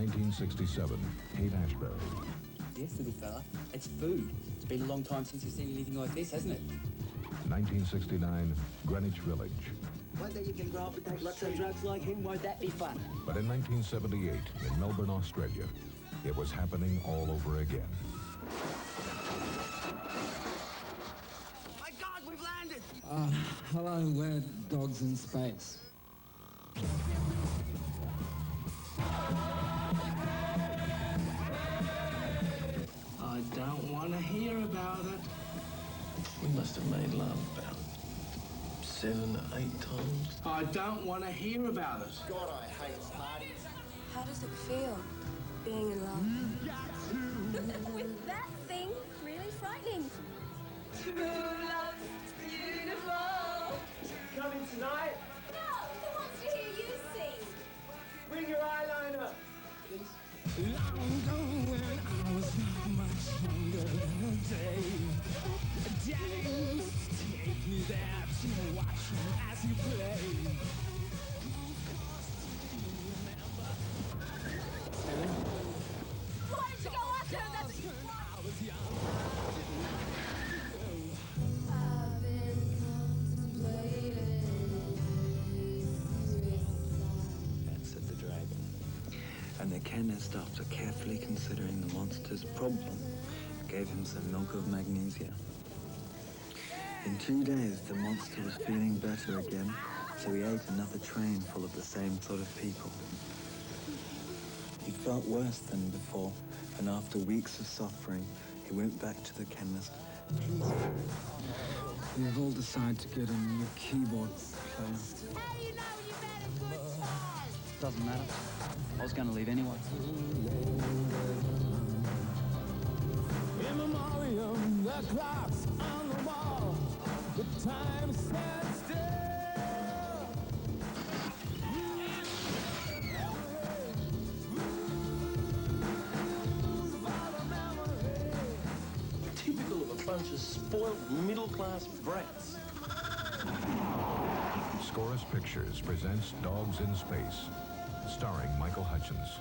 1967, Haight Ashbury. Yes, little fella, it's food. It's been a long time since you've seen anything like this, hasn't it? 1969, Greenwich Village. One day you can grow up and take lots of drugs like him, won't that be fun? But in 1978, in Melbourne, Australia, it was happening all over again. My God, we've landed! Hello, we're dogs in space. I don't want to hear about it. We must have made love about 7 or 8 times. I don't want to hear about it. God, I hate parties. How does it feel, being in love? With that thing really frightening. True love's beautiful. Coming tonight? No, who wants to hear you sing? Bring your eyeliner. Long ago when I was not much younger than a day, Daddy used to take me there to watch him as he played. Why did you go after him? That's what you want. I was young. I've been contemplating. That said the dragon. And the chemist, after carefully considering the monster's problem, gave him some milk of magnesia. In 2 days, the monster was feeling better again, so he ate another train full of the same sort of people. He felt worse than before, and after weeks of suffering, he went back to the chemist. We've all decided to get a new keyboard player. How do you know you've had a good time? Doesn't matter. I was going to leave anyway. In memoriam, the clocks on the wall, the time stands still. Typical of a bunch of spoiled middle-class brats. Scorus Pictures presents Dogs in Space, starring Michael Hutchins.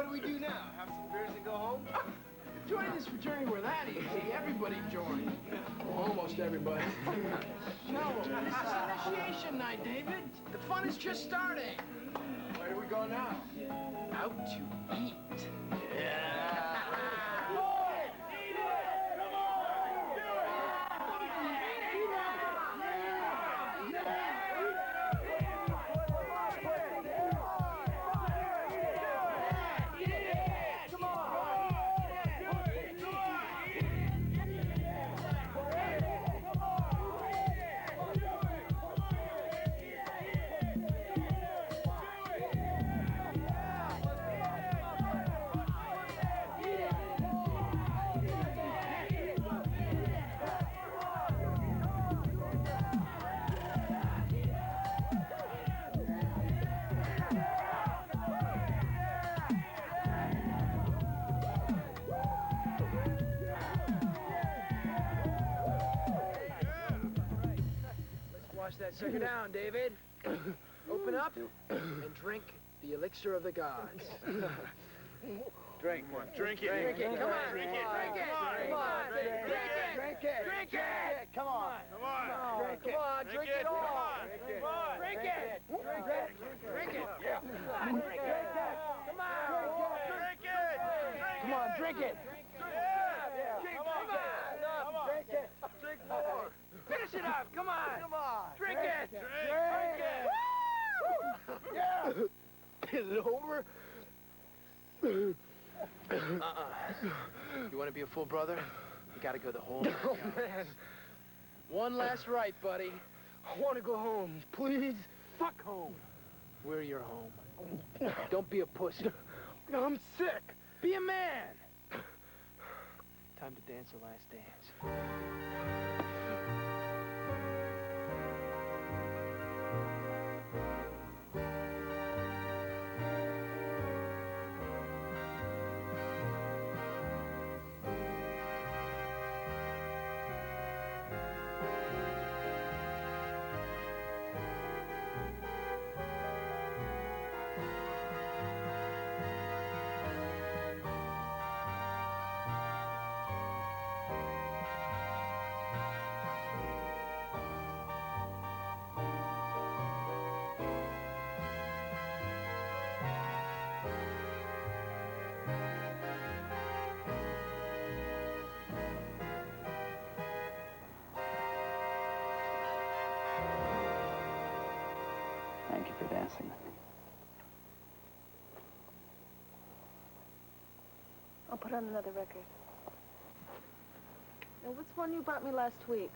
do we do now? Have some beers and go home? Joining this fraternity were that easy. Everybody joined. Well, almost everybody. No, this is initiation night, David. The fun is just starting. Where do we go now? Out to eat. Yeah. Wash that sucker down, David. Open up and drink the elixir of the gods. Drink. Drink it. Drink it. Come on. Drink it. Drink it. Come on. Drink it. Drink it. Drink it. Come on. Come on. Drink it. Come on. Drink it all. Drink it. Drink it. Drink it. Yeah. Drink it. Come on. Drink it. Come on. Drink it. Come on. Drink it. Drink more. Finish it up. Come on. Come on. Drink it. Drink it. Woo! Yeah. Is it over? You want to be a full brother? You got to go the whole way. Oh, man. One last right, buddy. I want to go home, please. Fuck home. We're your home. Don't be a pussy. I'm sick. Be a man. Time to dance the last dance. Thank you for dancing with me. I'll put on another record. Now, what's one you brought me last week?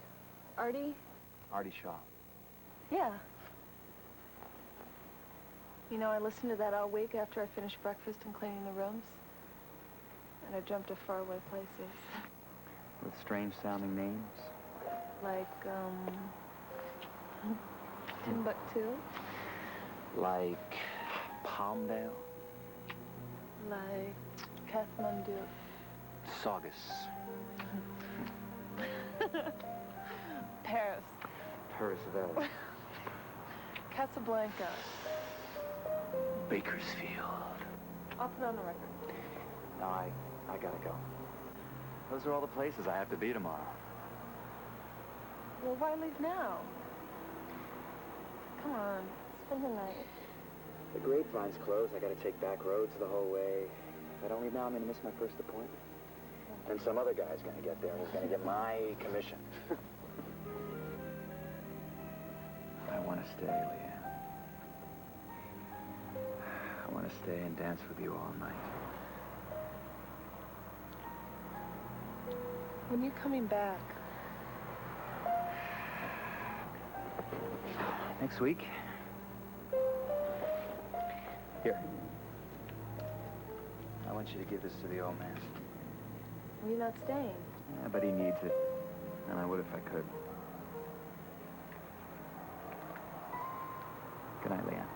Artie? Artie Shaw. Yeah. You know, I listened to that all week after I finished breakfast and cleaning the rooms. And I dreamt of faraway places. With strange-sounding names? Like, Timbuktu. Like Palmdale? Like Kathmandu. Saugus. Paris. Percival. Casablanca. Bakersfield. I'll put on the record. No, I gotta go. Those are all the places I have to be tomorrow. Well, why leave now? Come on, spend the night. The Grapevine's closed. I gotta take back roads the whole way. If I don't leave now, I'm gonna miss my first appointment. And some other guy's gonna get there and he's gonna get my commission. I wanna stay, Leanne. I wanna stay and dance with you all night. When you coming back? Next week? Here. I want you to give this to the old man. You're not staying. Yeah, but he needs it. And I would if I could. Good night, Leanne.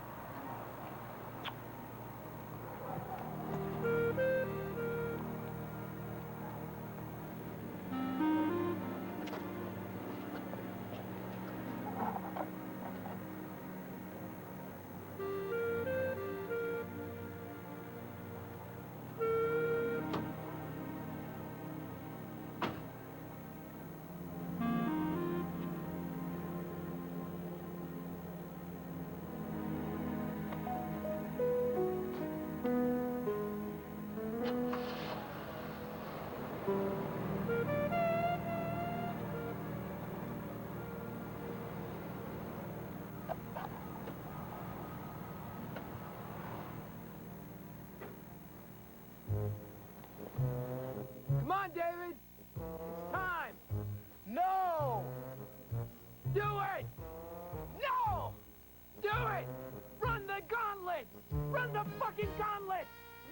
gauntlets! Run the fucking gauntlets!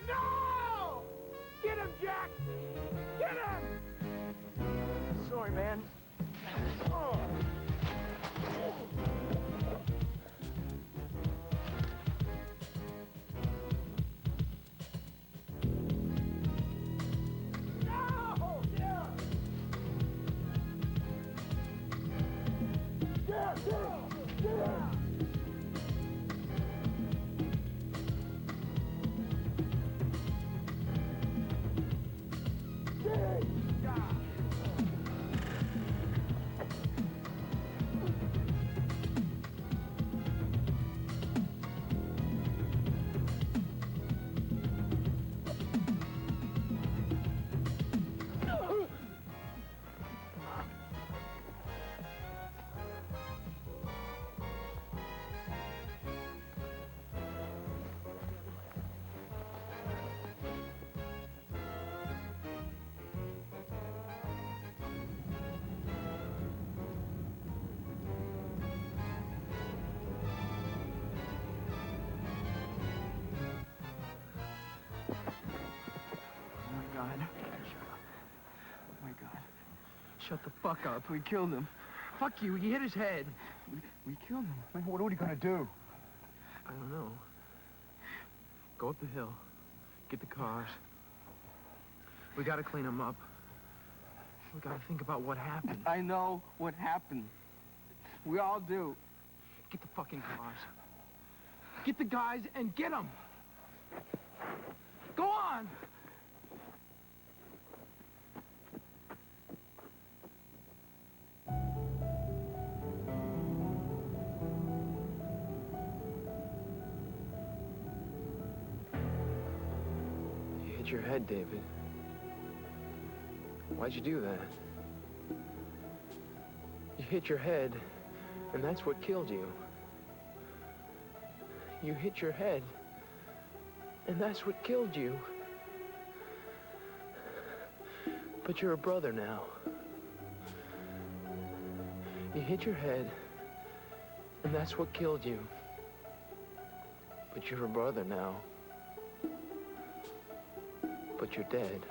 No! Get him, Jack! Get him! Sorry, man. Oh. No! Yeah! Yeah, get him! Get him! God. Shut up. Oh my God. Shut the fuck up. We killed him. Fuck you. He hit his head. We killed him. Man, what are we gonna do? I don't know. Go up the hill. Get the cars. We gotta clean him up. We gotta think about what happened. I know what happened. We all do. Get the fucking cars. Get the guys and get them. Go on. You hit your head, David. Why'd you do that? You hit your head, and that's what killed you. You hit your head, and that's what killed you. But you're a brother now. You hit your head, and that's what killed you. But you're a brother now. But you're dead.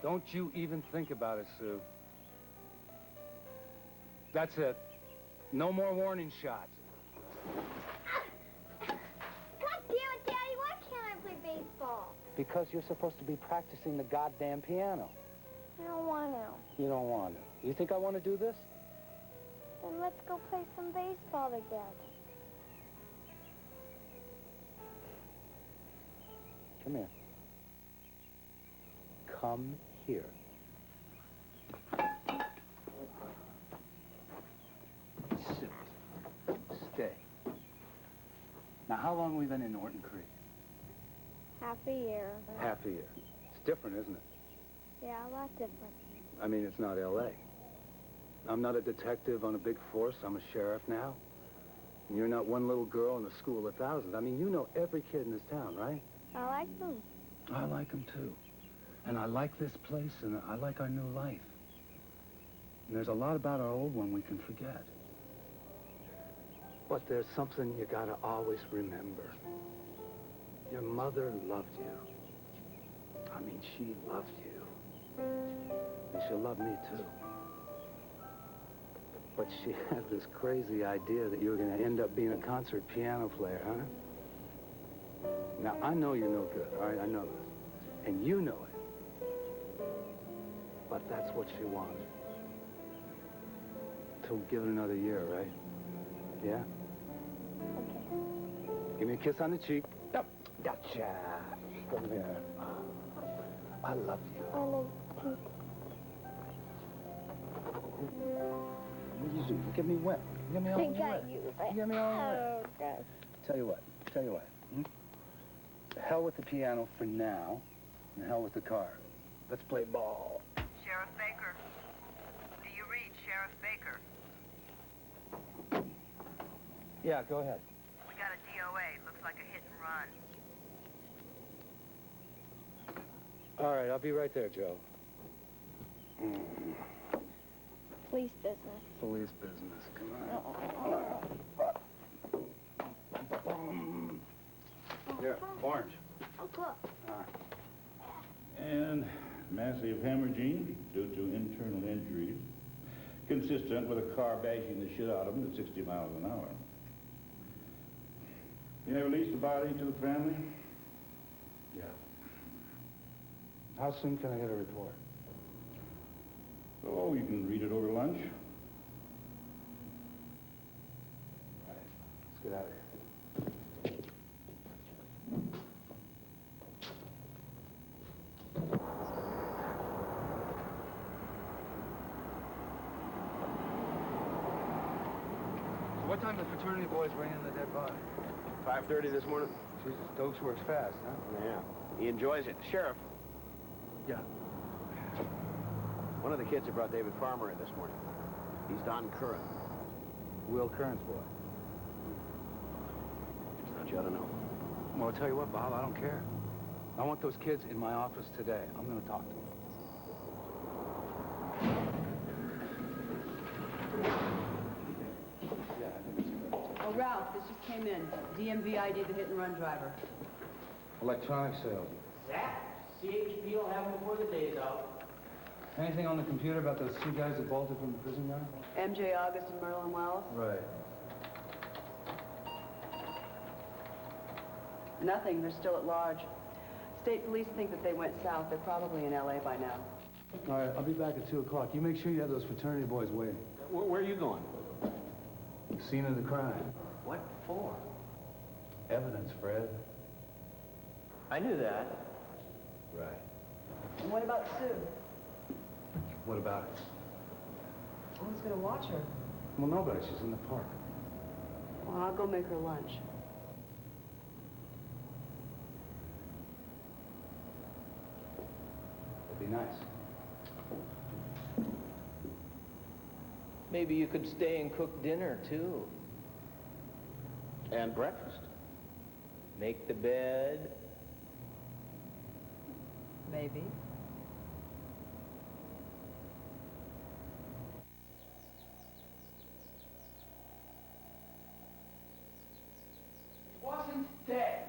Don't you even think about it, Sue. That's it. No more warning shots. God damn it, Daddy, why can't I play baseball? Because you're supposed to be practicing the goddamn piano. I don't want to. You don't want to. You think I want to do this? Then let's go play some baseball together. Come here. Come here. Sit. Stay. Now, how long have we been in Norton Creek? Half a year. Half a year. It's different, isn't it? Yeah, a lot different. I mean, it's not L.A. I'm not a detective on a big force. I'm a sheriff now. And you're not one little girl in a school of thousands. I mean, you know every kid in this town, right? I like them. I like them, too. And I like this place, and I like our new life. And there's a lot about our old one we can forget. But there's something you gotta always remember. Your mother loved you. I mean, she loved you. And she'll love me, too. But she had this crazy idea that you were gonna end up being a concert piano player, huh? Now, I know you're no good, all right? I know this. And you know it. But that's what she wanted. So give it another year, right? Yeah? Okay. Give me a kiss on the cheek. Yep. Gotcha. Come here. I love you. I love you. What do you do? You get me wet. You get me all I wet. got you. You get me all wet. Oh, God. Tell you what. To hell with the piano for now, and hell with the car. Let's play ball. Sheriff Baker. Do you read Sheriff Baker? Yeah, go ahead. We got a DOA. Looks like a hit and run. All right, I'll be right there, Joe. Police business. Police business. Come on. Here, orange. Oh, look. And massive hemorrhaging due to internal injuries, consistent with a car bashing the shit out of him at 60 miles an hour. You have released the body to the family? Yeah. How soon can I get a report? Oh, you can read it over lunch. All right, let's get out of here. What time did the fraternity boys bring in the dead body? 5:30 this morning. Jesus, Stokes works fast, huh? Yeah. He enjoys it. Sheriff, Yeah. one of the kids that brought David Farmer in this morning. He's Don Curran. Will Kern's boy. Just thought you ought to know. Well, I'll tell you what, Bob, I don't care. I want those kids in my office today. I'm going to talk to them. Oh, Ralph, this just came in. DMV ID the hit-and-run driver. Electronic sales. Zach, CHP will have him before the day's out. Anything on the computer about those two guys that bolted from the prison yard? MJ August and Merlin Wells? Right. Nothing. They're still at large. State police think that they went south. They're probably in L.A. by now. All right, I'll be back at 2 o'clock. You make sure you have those fraternity boys waiting. Where are you going? Scene of the crime. What for? Evidence, Fred. I knew that. Right. And what about Sue? What about it? Who's going to watch her? Well, nobody. She's in the park. Well, I'll go make her lunch. It'd be nice. Maybe you could stay and cook dinner, too. And breakfast. Make the bed. Maybe. He wasn't dead.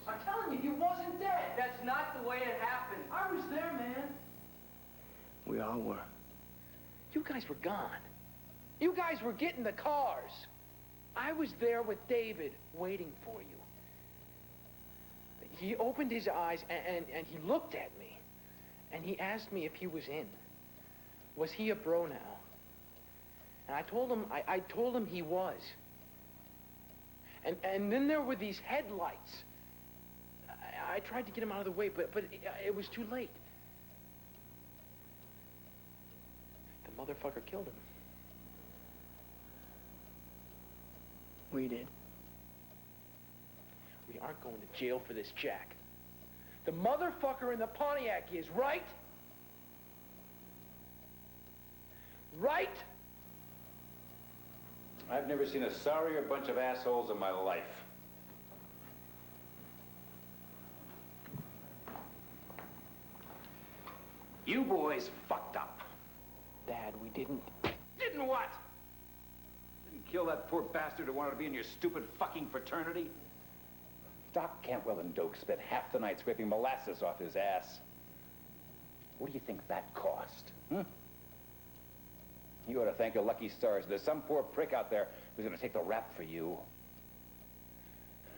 I'm telling you, he wasn't dead. That's not the way it happened. I was there, man. We all were. You guys were gone. You guys were getting the cars. I was there with David, waiting for you. He opened his eyes and he looked at me. And he asked me if he was in. Was he a bro now? And I told him he was. And then there were these headlights. I tried to get him out of the way, but it was too late. The motherfucker killed him. We did. We aren't going to jail for this, Jack. The motherfucker in the Pontiac is, right? Right? I've never seen a sorrier bunch of assholes in my life. You boys fucked up. Dad, we didn't. Didn't what? Didn't kill that poor bastard who wanted to be in your stupid fucking fraternity? Doc Cantwell and Doak spent half the night scraping molasses off his ass. What do you think that cost? You ought to thank your lucky stars. There's some poor prick out there who's going to take the rap for you.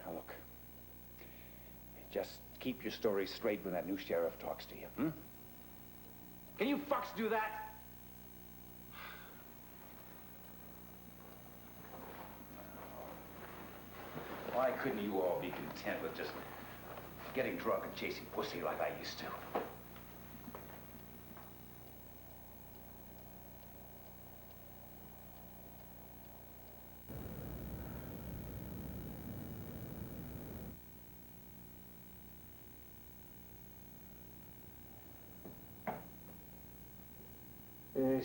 Now look, just keep your story straight when that new sheriff talks to you, Can you fucks do that? Why couldn't you all be content with just getting drunk and chasing pussy like I used to?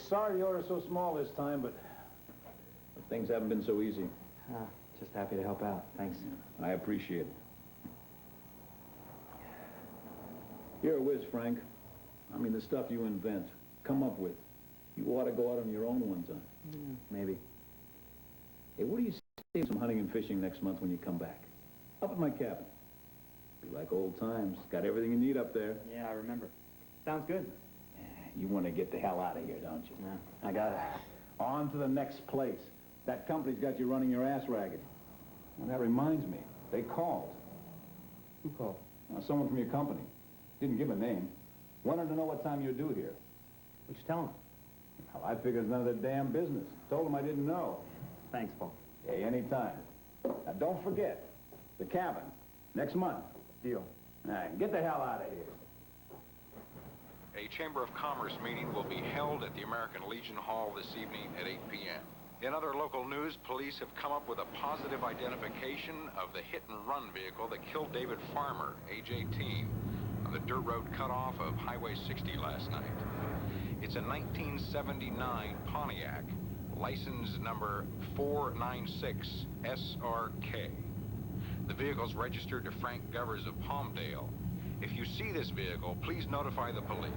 Sorry the order's so small this time, but things haven't been so easy. Just happy to help out. Thanks. I appreciate it. You're a whiz, Frank. I mean, the stuff you invent, come up with, you ought to go out on your own one time. Maybe. Hey, what do you say some hunting and fishing next month when you come back? Up at my cabin. Be like old times. Got everything you need up there. Yeah, I remember. Sounds good. You want to get the hell out of here, don't you? Yeah, I got it. On to the next place. That company's got you running your ass ragged. Well, that reminds me. They called. Who called? Someone from your company. Didn't give a name. Wanted to know what time you're due here. What'd you tell them? Well, I figured it's none of their damn business. Told them I didn't know. Thanks, Paul. Hey, anytime. Now, don't forget. The cabin. Next month. Deal. All right, get the hell out of here. A Chamber of Commerce meeting will be held at the American Legion Hall this evening at 8 p.m. In other local news, police have come up with a positive identification of the hit-and-run vehicle that killed David Farmer, age 18, on the dirt road cutoff of Highway 60 last night. It's a 1979 Pontiac, license number 496 SRK. The vehicle's registered to Frank Govers of Palmdale. If you see this vehicle, please notify the police.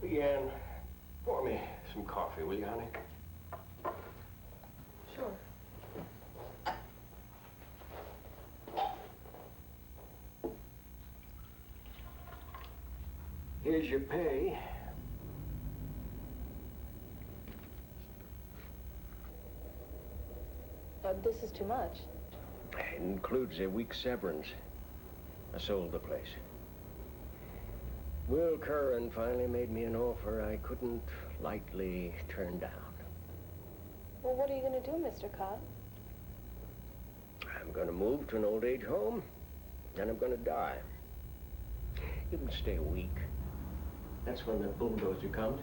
Leanne, pour me some coffee, will you, honey? Sure. Here's your pay. This is too much. It includes a week's severance. I sold the place. Will Curran finally made me an offer I couldn't lightly turn down. Well, what are you going to do, Mr. Cobb? I'm going to move to an old age home, and I'm going to die. You can stay a week. That's when the bulldozer comes.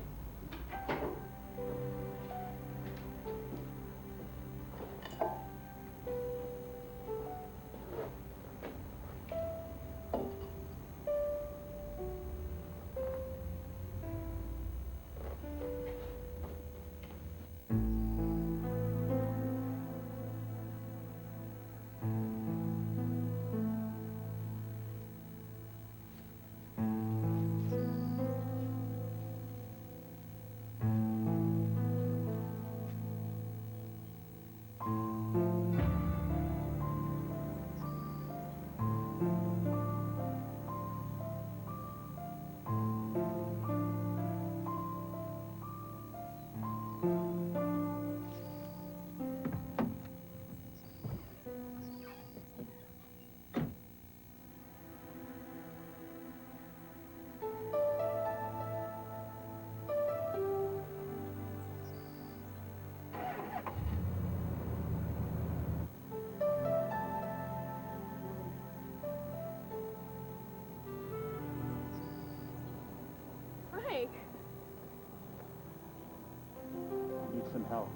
Help me.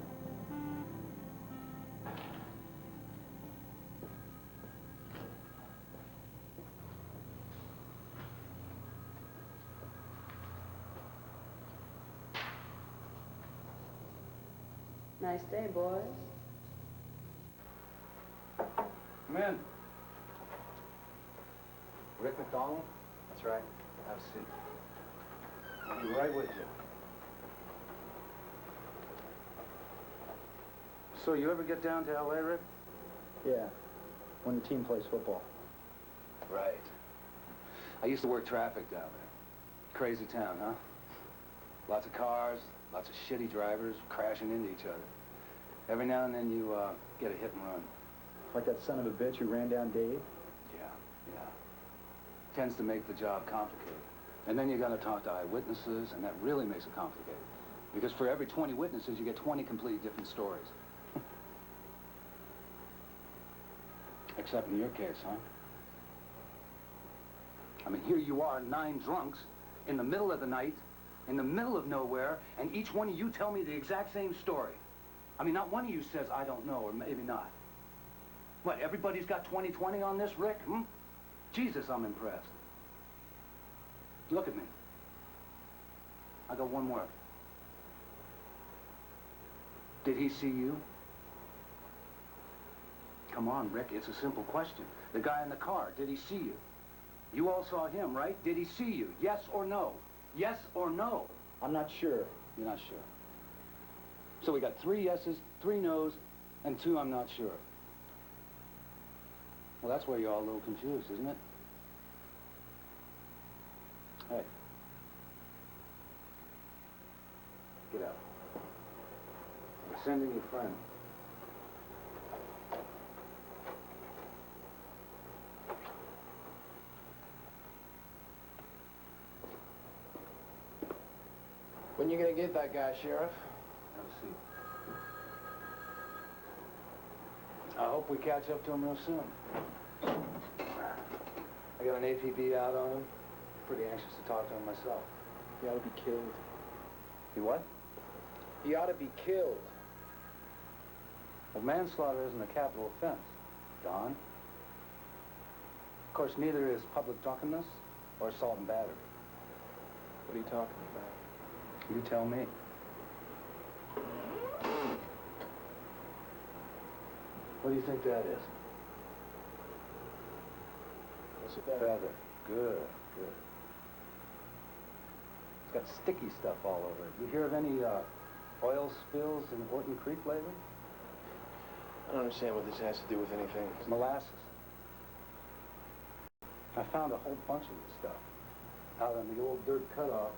Nice day, boys. Come in. Rick McDonald? That's right. Have a seat. I'll be right with you. So, you ever get down to L.A., Rick? Yeah, when the team plays football. Right. I used to work traffic down there. Crazy town, huh? Lots of cars, lots of shitty drivers crashing into each other. Every now and then you get a hit and run. Like that son of a bitch who ran down Dave? Yeah. Tends to make the job complicated. And then you gotta talk to eyewitnesses, and that really makes it complicated. Because for every 20 witnesses, you get 20 completely different stories. Except in your case, huh? I mean, here you are, 9 drunks, in the middle of the night, in the middle of nowhere, and each one of you tell me the exact same story. I mean, not one of you says, I don't know, or maybe not. What, everybody's got 20/20 on this, Rick? Jesus, I'm impressed. Look at me. I got one word. Did he see you? Come on, Rick, it's a simple question. The guy in the car, did he see you? You all saw him, right? Did he see you? Yes or no? Yes or no? I'm not sure. You're not sure. So we got 3 yeses, 3 nos, and 2 I'm not sure. Well, that's where you're all a little confused, isn't it? Hey. Get out. We're sending you friends. When you gonna get that guy, Sheriff? Have a seat. I hope we catch up to him real soon. I got an APB out on him. Pretty anxious to talk to him myself. He ought to be killed. He what? He ought to be killed. Well, manslaughter isn't a capital offense, Don. Of course, neither is public drunkenness or assault and battery. What are you talking about? You tell me. What do you think that is? What's a feather? Feather. Good. It's got sticky stuff all over it. You hear of any oil spills in Orton Creek lately? I don't understand what this has to do with anything. It's molasses. I found a whole bunch of this stuff out on the old dirt cutoff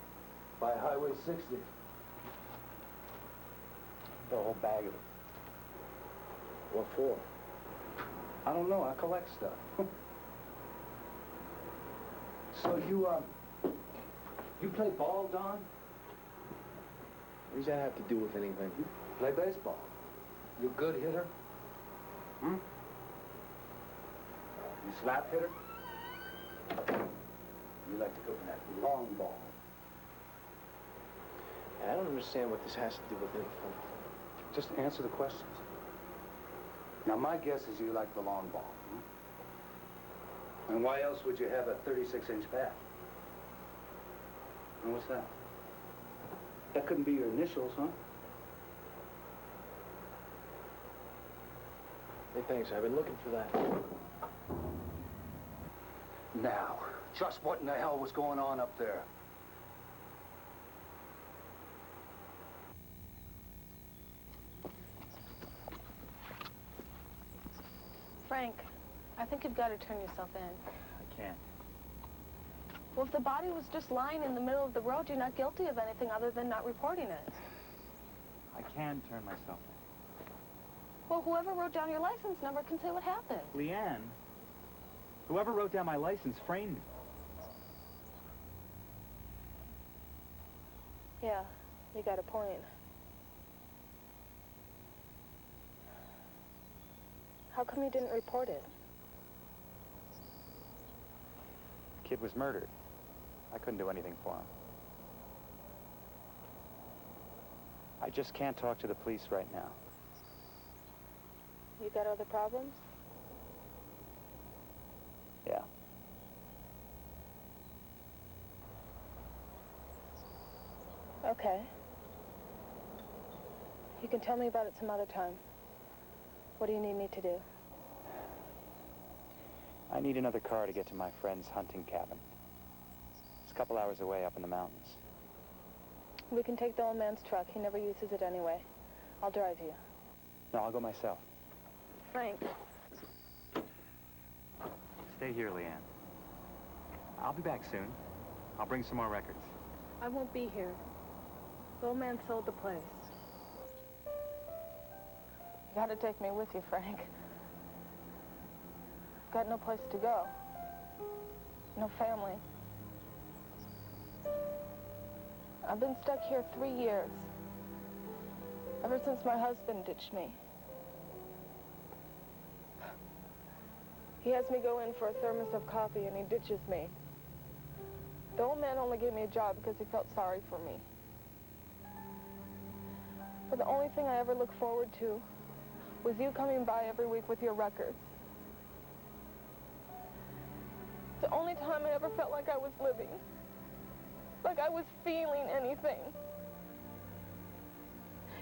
by Highway 60. The whole bag of it. What for? I don't know. I collect stuff. So you play ball, Don? What does that have to do with anything? You play baseball. You a good hitter? You slap hitter? You like to go for that long ball. I don't understand what this has to do with anything. Just answer the questions. Now, my guess is you like the long ball. And why else would you have a 36-inch bat? And what's that? That couldn't be your initials, huh? Hey, thanks. I've been looking for that. Now, just what in the hell was going on up there? Frank, I think you've got to turn yourself in. I can't. Well, if the body was just lying in the middle of the road, you're not guilty of anything other than not reporting it. I can turn myself in. Well, whoever wrote down your license number can say what happened. Leanne, whoever wrote down my license framed me. Yeah, you got a point. How come you didn't report it? Kid was murdered. I couldn't do anything for him. I just can't talk to the police right now. You got other problems? Yeah. Okay. You can tell me about it some other time. What do you need me to do? I need another car to get to my friend's hunting cabin. It's a couple hours away up in the mountains. We can take the old man's truck. He never uses it anyway. I'll drive you. No, I'll go myself. Frank. Stay here, Leanne. I'll be back soon. I'll bring some more records. I won't be here. The old man sold the place. You gotta take me with you, Frank. I've got no place to go. No family. I've been stuck here 3 years. Ever since my husband ditched me. He has me go in for a thermos of coffee and he ditches me. The old man only gave me a job because he felt sorry for me. But the only thing I ever looked forward to was you coming by every week with your records. The only time I ever felt like I was living. Like I was feeling anything.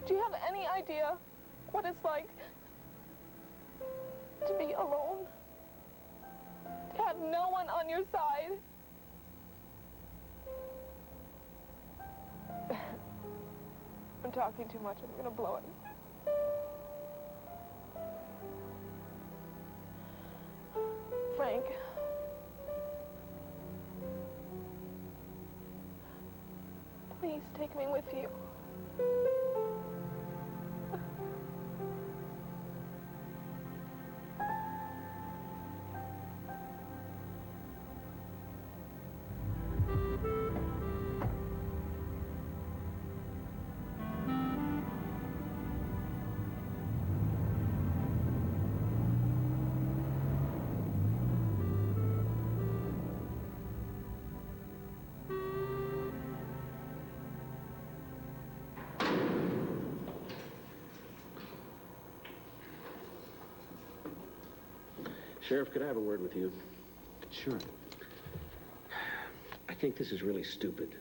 Do you have any idea what it's like to be alone? To have no one on your side? I'm talking too much. I'm gonna blow it. Frank. Please take me with you. Sheriff, could I have a word with you? Sure. I think this is really stupid.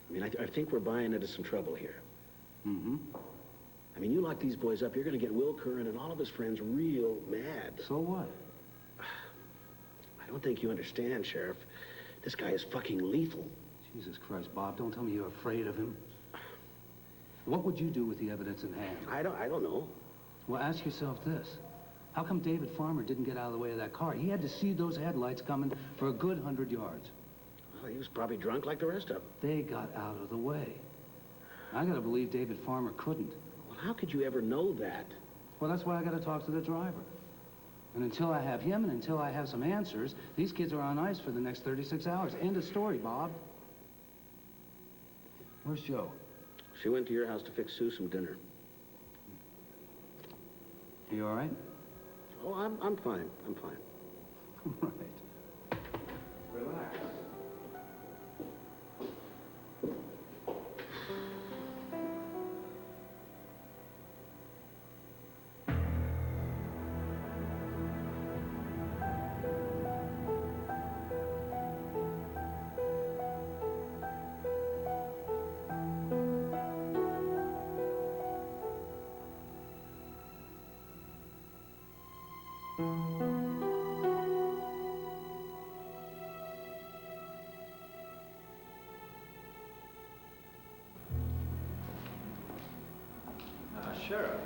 I mean, I think we're buying into some trouble here. Mm-hmm. I mean, you lock these boys up, you're going to get Will Curran and all of his friends real mad. So what? I don't think you understand, Sheriff. This guy is fucking lethal. Jesus Christ, Bob, don't tell me you're afraid of him. What would you do with the evidence in hand? I don't know. Well, ask yourself this. How come David Farmer didn't get out of the way of that car? He had to see those headlights coming for a good 100 yards. Well, he was probably drunk like the rest of them. They got out of the way. I gotta believe David Farmer couldn't. Well, how could you ever know that? Well, that's why I gotta talk to the driver. And until I have him and until I have some answers, these kids are on ice for the next 36 hours. End of story, Bob. Where's Joe? She went to your house to fix Sue some dinner. You all right? Oh, I'm fine. I'm fine. Right. Relax. Sheriff.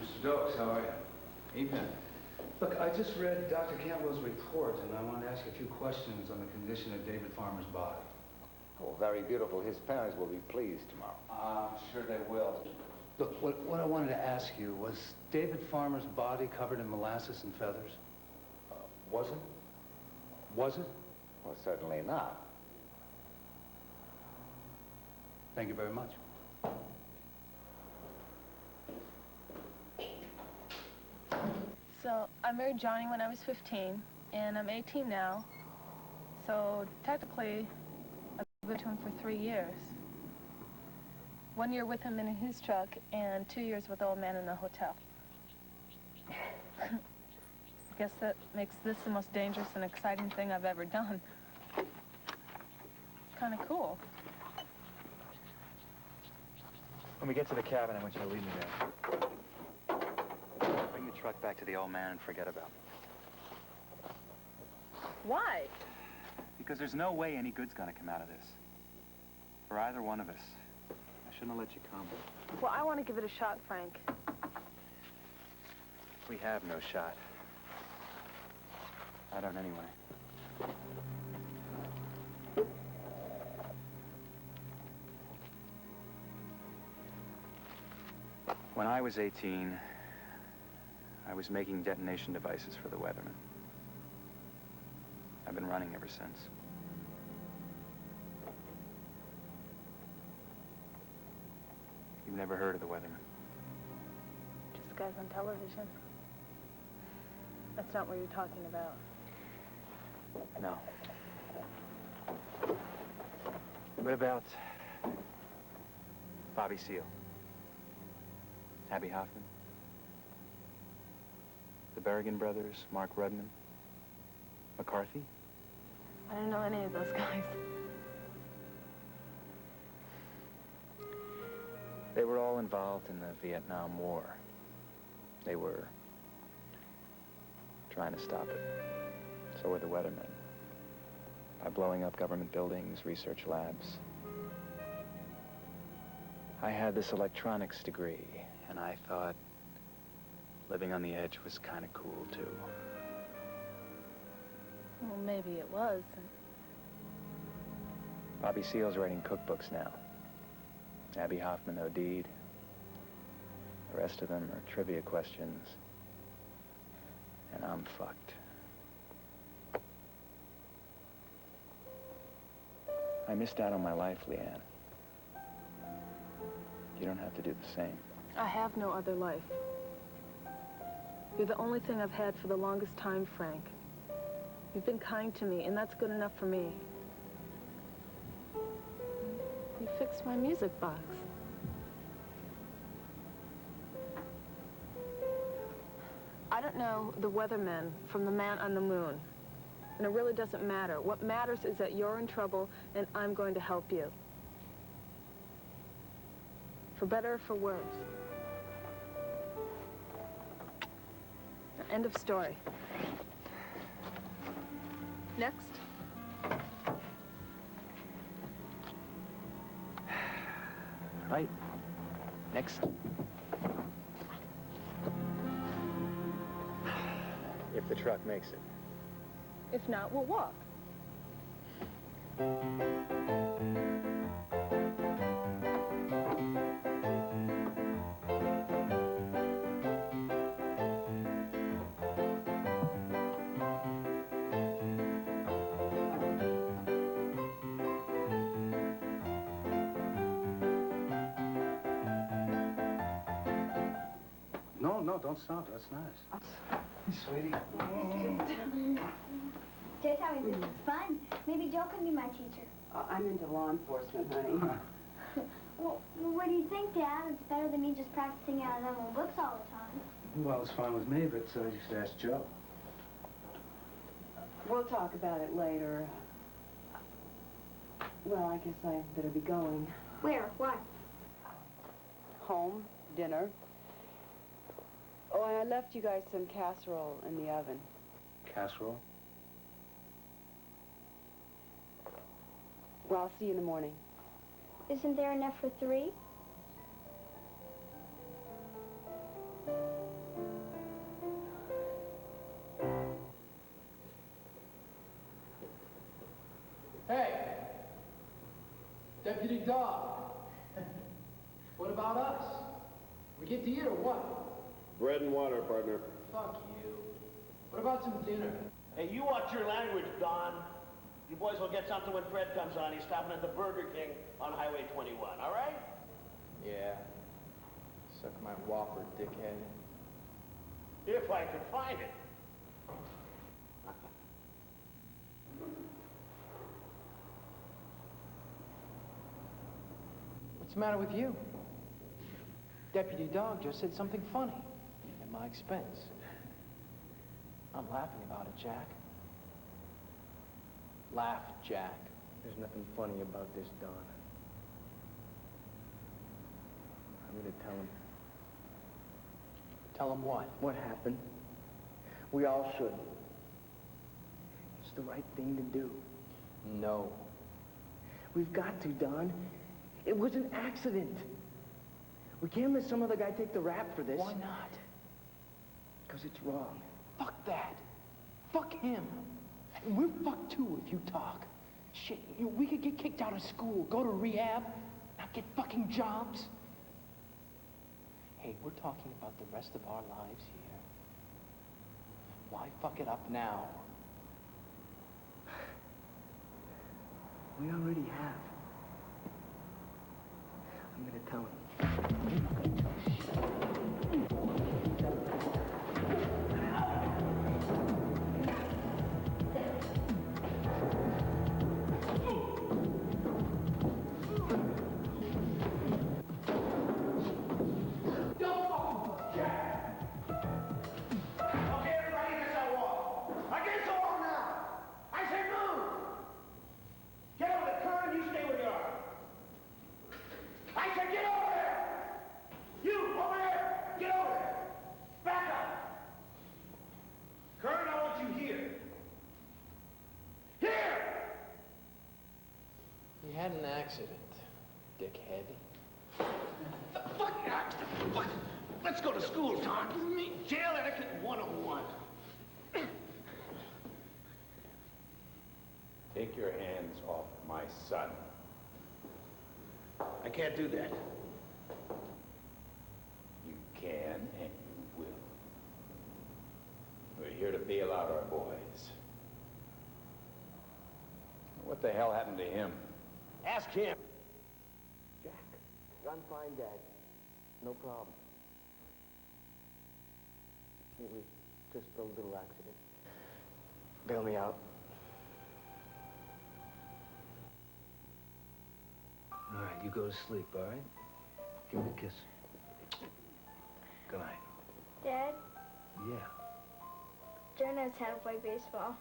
Mr. Dokes, how are you? Evening. Look, I just read Dr. Campbell's report, and I want to ask you a few questions on the condition of David Farmer's body. Oh, very beautiful. His parents will be pleased tomorrow. I'm sure they will. Look, what I wanted to ask you, was David Farmer's body covered in molasses and feathers? Was it? Was it? Well, certainly not. Thank you very much. So, I married Johnny when I was 15, and I'm 18 now. So, technically, I've been to him for 3 years. 1 year with him in his truck and 2 years with old man in the hotel. I guess that makes this the most dangerous and exciting thing I've ever done. Kind of cool. When we get to the cabin, I want you to leave me there. Bring the truck back to the old man and forget about it. Why? Because there's no way any good's gonna come out of this. For either one of us. I shouldn't have let you come. Well, I want to give it a shot, Frank. We have no shot. I don't anyway. When I was 18, I was making detonation devices for the Weathermen. I've been running ever since. You've never heard of the Weathermen? Just guys on television. That's not what you're talking about. No. What about Bobby Seale? Abby Hoffman? The Berrigan brothers, Mark Rudman? McCarthy? I don't know any of those guys. They were all involved in the Vietnam War. They were trying to stop it. So were the Weathermen. By blowing up government buildings, research labs. I had this electronics degree, and I thought living on the edge was kind of cool, too. Well, maybe it was. Bobby Seale's writing cookbooks now. Abby Hoffman OD'd. The rest of them are trivia questions. And I'm fucked. I missed out on my life, Leanne. You don't have to do the same. I have no other life. You're the only thing I've had for the longest time, Frank. You've been kind to me, and that's good enough for me. You fixed my music box. I don't know the Weathermen from the man on the moon. And it really doesn't matter. What matters is that you're in trouble, and I'm going to help you. For better or for worse. End of story. Next. Right. Next. If the truck makes it. If not, we'll walk. No, don't stop. That's nice. Hey, sweetie. Joe told me this is fun. Maybe Joe can be my teacher. I'm into law enforcement, honey. Well, what do you think, Dad? It's better than me just practicing out of them old books all the time. Well, it's fine with me, but you should ask Joe. We'll talk about it later. Well, I guess I better be going. Where? What? Home, dinner. Oh, and I left you guys some casserole in the oven. Casserole? Well, I'll see you in the morning. Isn't there enough for 3? Hey! Deputy Dog! What about us? We get to eat or what? Bread and water, partner. Fuck you. What about some dinner? Hey, you watch your language, Don. You boys will get something when Fred comes on. He's stopping at the Burger King on Highway 21, all right? Yeah. Suck my Whopper, dickhead. If I could find it. What's the matter with you? Deputy Dog just said something funny at my expense. I'm laughing about it, Jack. Laugh, Jack. There's nothing funny about this, Don. I'm gonna tell him. Tell him what? What happened? We all should. It's the right thing to do. No. We've got to, Don. It was an accident. We can't let some other guy take the rap for this. Why not? Because it's wrong. Fuck that. Fuck him. And we're fucked too if you talk. Shit, we could get kicked out of school, go to rehab, not get fucking jobs. Hey, we're talking about the rest of our lives here. Why fuck it up now? We already have. I'm gonna tell him. Had an accident, dickhead. Fuck! Let's go to school, Tom. Jail etiquette 101. Take your hands off my son. I can't do that. You can and you will. We're here to bail out our boys. What the hell happened to him? Ask him. Jack, I'm fine, Dad. No problem. It was just a little accident. Bail me out. All right, you go to sleep, all right? Give me a kiss. Good night. Dad, Yeah. Joe knows how to play baseball.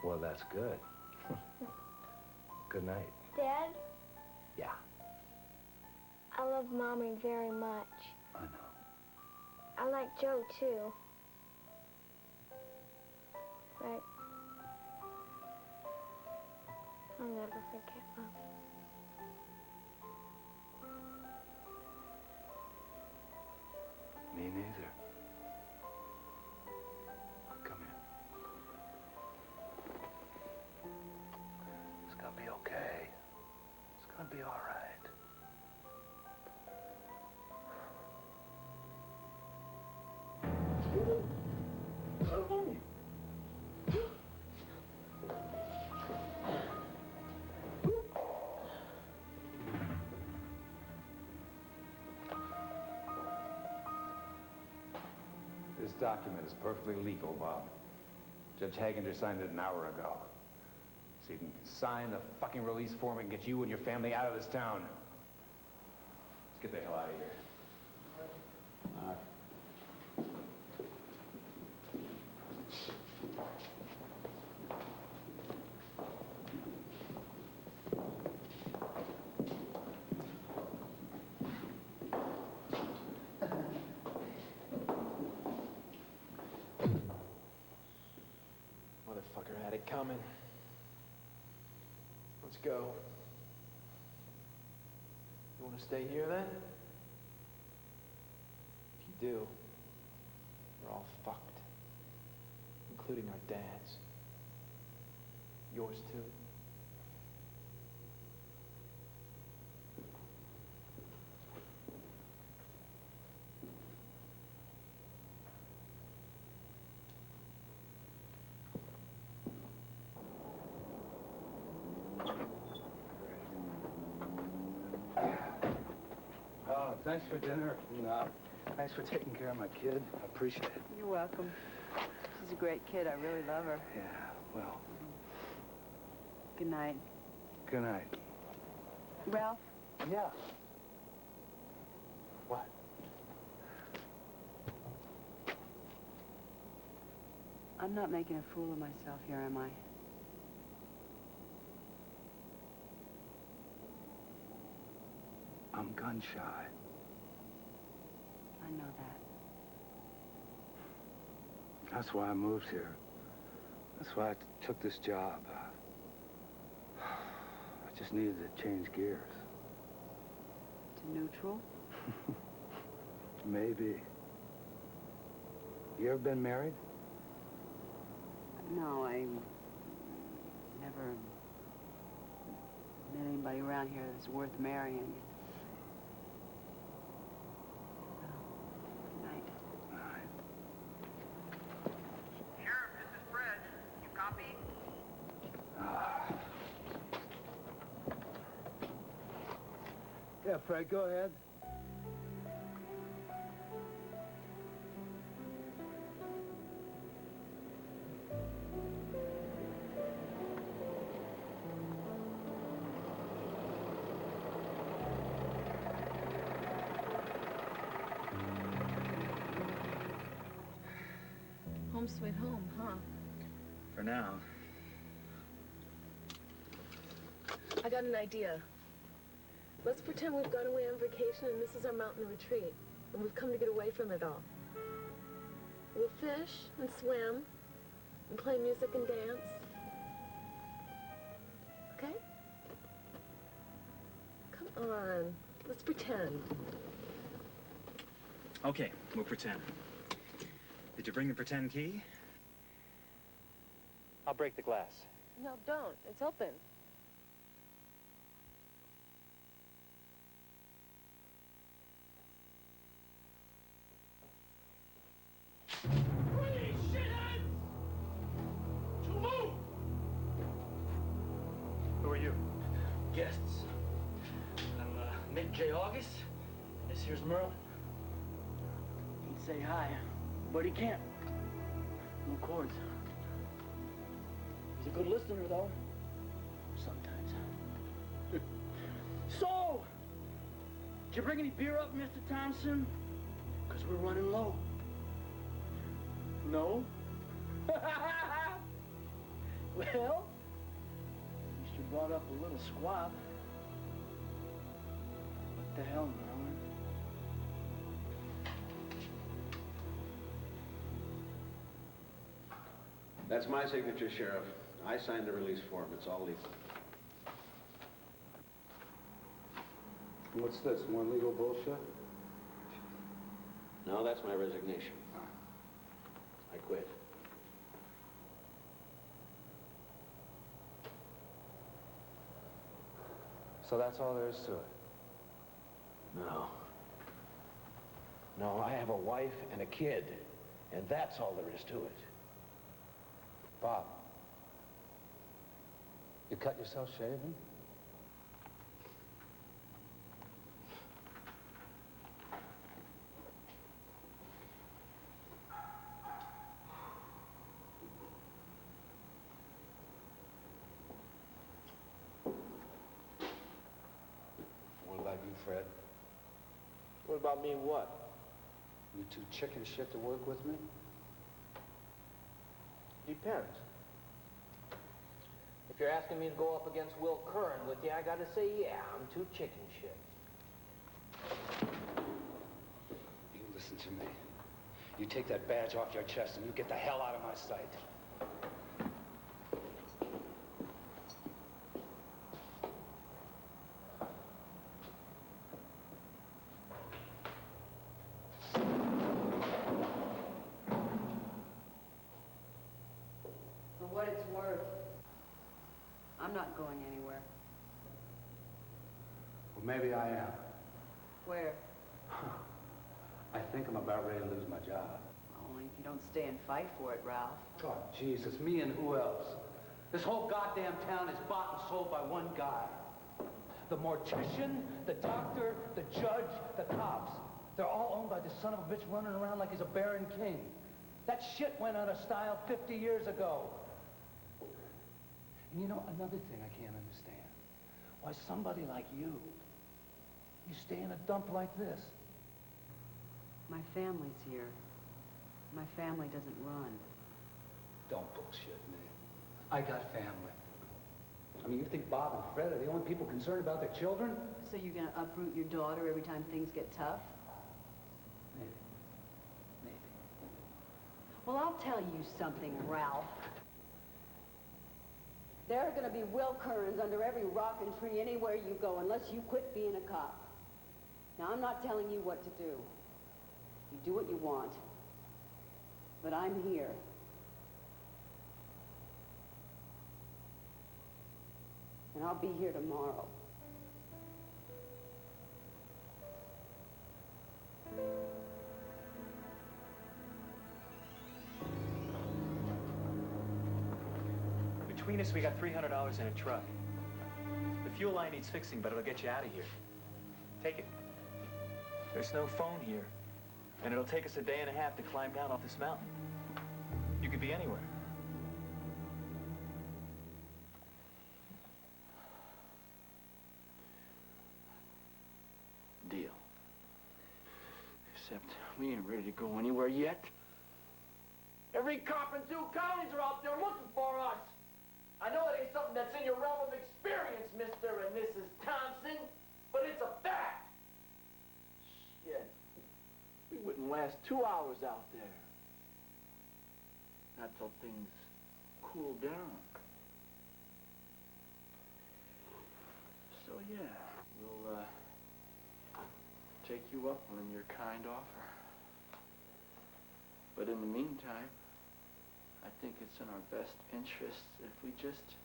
Well, that's good. Good night. Dad, Yeah, I love Mommy very much. I know. I like Joe, too. But I'll never forget Mommy. Me neither. Come here. It's gonna be okay. It's gonna be all right. This document is perfectly legal, Bob. Judge Haginger signed it an hour ago. So you can sign the fucking release form and get you and your family out of this town. Let's get the hell out of here. All right. Motherfucker had it coming. Let's go. You want to stay here then? If you do, we're all fucked. Including our dads. Yours too. Oh, thanks for dinner. No, thanks for taking care of my kid. I appreciate it. You're welcome. She's a great kid. I really love her. Yeah, well, Good night. good night. Ralph, Yeah. What? I'm not making a fool of myself here, am I? I'm gun shy. I know that. That's why I moved here. That's why I took this job. I just needed to change gears. To neutral? Maybe. You ever been married? No, I never met anybody around here that's worth marrying. Good night. Sheriff, this is Fred. You copy? Yeah, Fred, go ahead. Home sweet home, huh? For now. I got an idea. Let's pretend we've gone away on vacation and this is our mountain retreat. And we've come to get away from it all. We'll fish and swim and play music and dance. Okay? Come on. Let's pretend. Okay, we'll pretend. Did you bring the pretend key? I'll break the glass. No, don't. It's open. Hey, shitheads! To move! Who are you? Guests. I'm Nick J. August. This here's Merlin. He'd say hi, but he can't. No chords. He's a good listener, though. Sometimes. So, did you bring any beer up, Mr. Thompson? Because we're running low. No? Well, at least you brought up a little squab. What the hell, Merlin? That's my signature, Sheriff. I signed the release form. It's all legal. What's this, more legal bullshit? No, that's my resignation. I quit. So that's all there is to it? No. No, I have a wife and a kid, and that's all there is to it. Bob, you cut yourself shaving? What about you, Fred? What about me, what? You too chicken shit to work with me? Depends. If you're asking me to go up against Will Curran with you, I gotta say, yeah, I'm too chicken shit. You listen to me. You take that badge off your chest and you get the hell out of my sight. For what it's worth, I'm not going anywhere. Well, maybe I am. Where? I think I'm about ready to lose my job. Only if you don't stay and fight for it, Ralph. God, Jesus, me and who else? This whole goddamn town is bought and sold by one guy. The mortician, the doctor, the judge, the cops. They're all owned by this son of a bitch running around like he's a Baron King. That shit went out of style 50 years ago. And you know, another thing I can't understand. Why somebody like you You stay in a dump like this? My family's here. My family doesn't run. Don't bullshit, man. I got family. I mean, you think Bob and Fred are the only people concerned about their children? So you're gonna uproot your daughter every time things get tough? Maybe. Well, I'll tell you something, Ralph. There are gonna be Will Kearns under every rock and tree anywhere you go unless you quit being a cop. Now, I'm not telling you what to do. You do what you want. But I'm here. And I'll be here tomorrow. Between us, we got $300 in a truck. The fuel line needs fixing, but it'll get you out of here. Take it. There's no phone here, and it'll take us a day and a half to climb down off this mountain. You could be anywhere. Deal. Except we ain't ready to go anywhere yet. Every cop in 2 counties are out there looking for us. I know it ain't something that's in your realm of experience, Mr. and Mrs. Thompson, but it's a fact. Shit. We wouldn't last 2 hours out there. Not till things cool down. So yeah, we'll take you up on your kind offer. But in the meantime, I think it's in our best interests if we just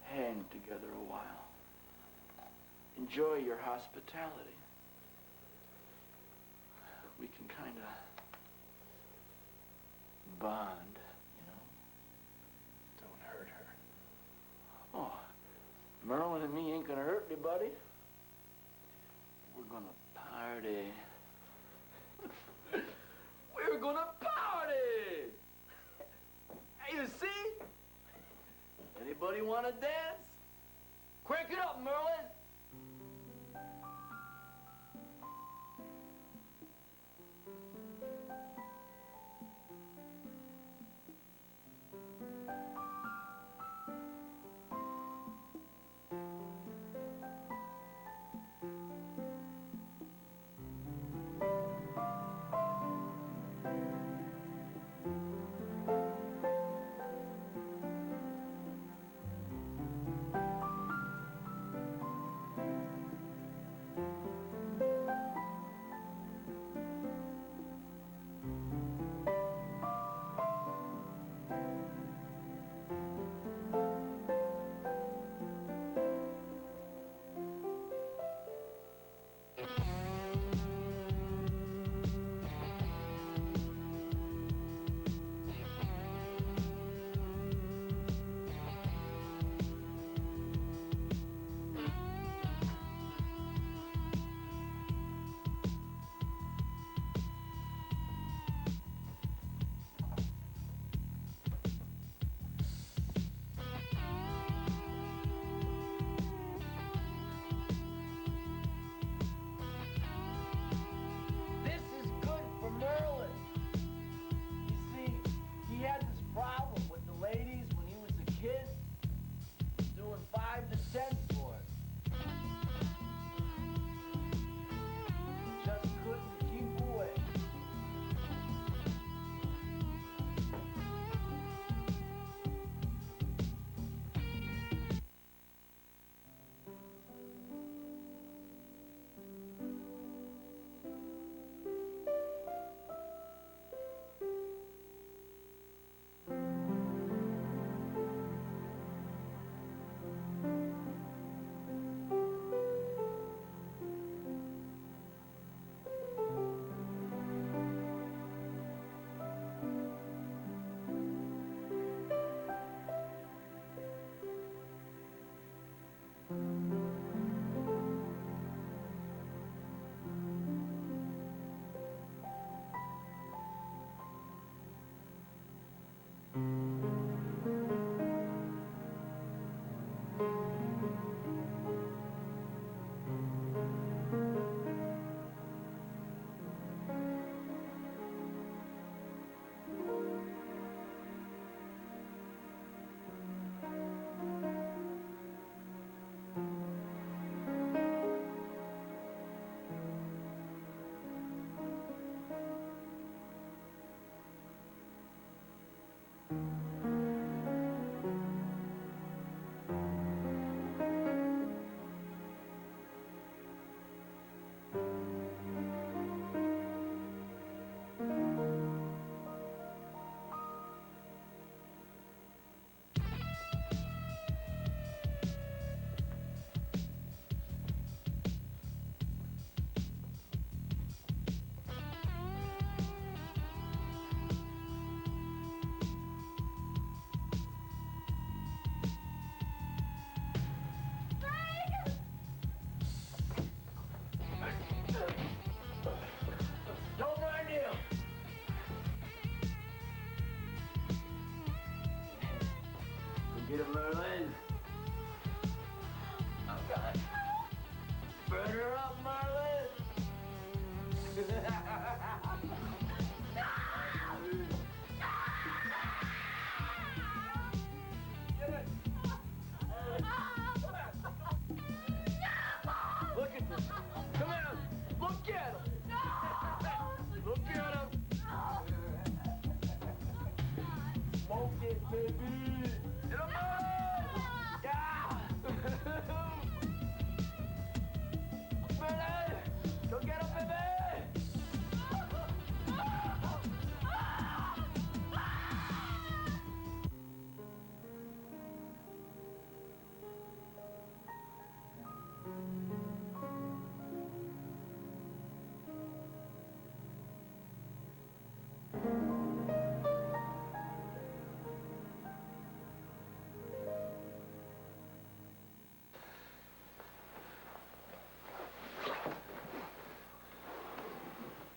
hang together a while. Enjoy your hospitality. We can kind of bond, you know. Don't hurt her. Oh, Merlin and me ain't gonna hurt anybody. We're gonna party. We're gonna party! Hey, you see? Anybody wanna dance? Crank it up, Merlin!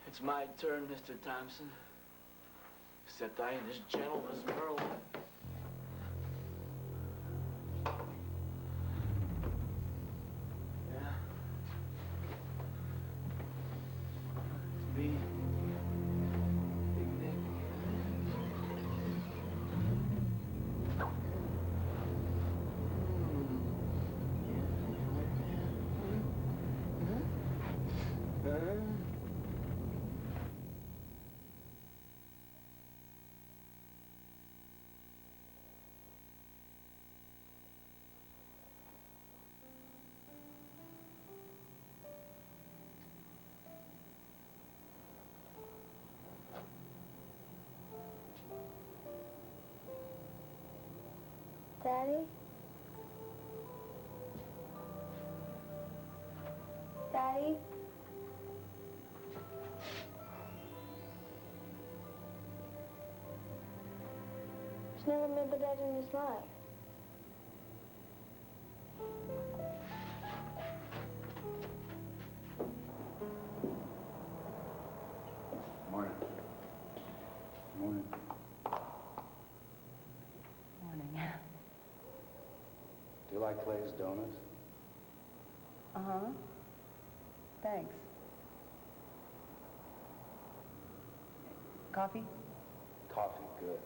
It's my turn, Mr. Thompson. Except I ain't as gentle as Merle. Yeah. It's me. Big Nick. Daddy? Daddy? He's never met the dad in his life. Morning. Morning. Morning. Do you like Clay's donuts? Uh-huh. Thanks. Coffee? Coffee, good.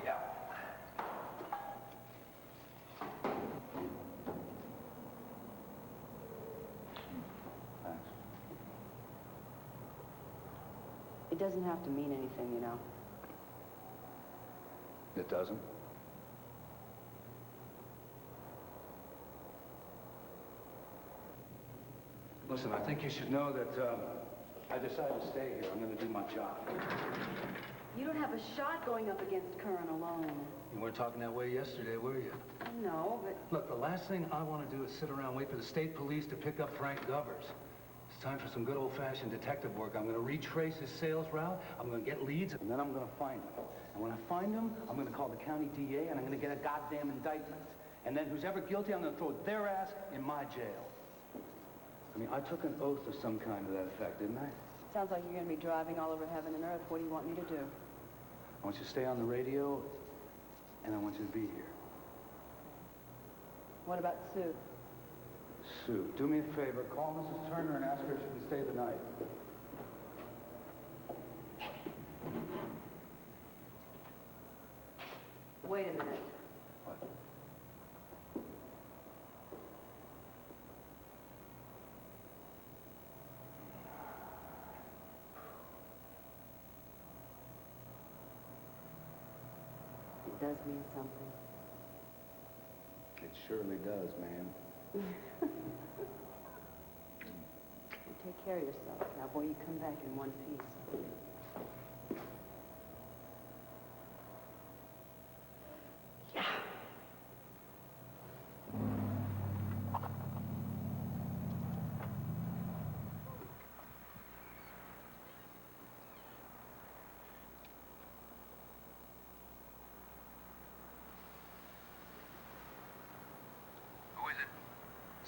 Yeah. Thanks. It doesn't have to mean anything, you know. It doesn't? Listen, I think you should know that I decided to stay here. I'm going to do my job. You don't have a shot going up against Curran alone. You weren't talking that way yesterday, were you? No, but... Look, the last thing I want to do is sit around and wait for the state police to pick up Frank Govers. It's time for some good old-fashioned detective work. I'm going to retrace his sales route, I'm going to get leads, and then I'm going to find him. And when I find him, I'm going to call the county DA, and I'm going to get a goddamn indictment. And then who's ever guilty, I'm going to throw their ass in my jail. I mean, I took an oath of some kind to that effect, didn't I? Sounds like you're going to be driving all over heaven and earth. What do you want me to do? I want you to stay on the radio, and I want you to be here. What about Sue? Sue, do me a favor. Call Mrs. Turner and ask her if she can stay the night. Wait a minute. What? It does mean something. It surely does, ma'am. You take care of yourself. Now, boy, you come back in one piece.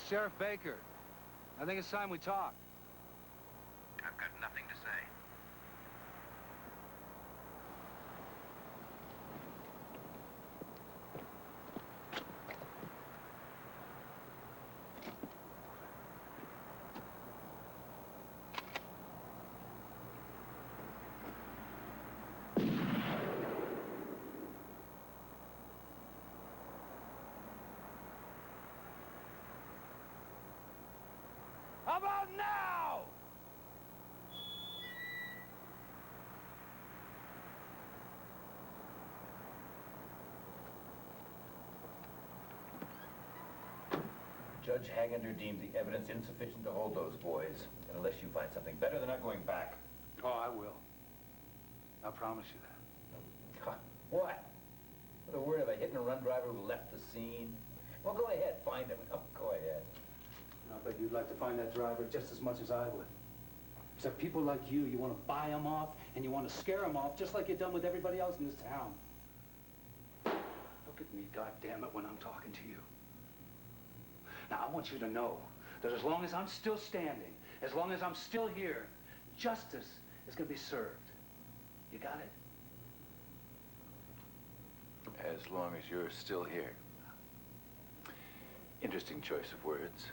Sheriff Baker. I think it's time we talk. I've got nothing to say. How about now? Judge Hagender deemed the evidence insufficient to hold those boys. And unless you find something better, they're not going back. Oh, I will. I promise you that. What? The word of a hit-and-run driver who left the scene? Well, go ahead, find him. Oh, go ahead. I bet you'd like to find that driver just as much as I would. Except people like you want to buy them off, and you want to scare them off, just like you've done with everybody else in this town. Look at me, goddammit, when I'm talking to you. Now, I want you to know that as long as I'm still standing, as long as I'm still here, justice is going to be served. You got it? As long as you're still here. Interesting choice of words.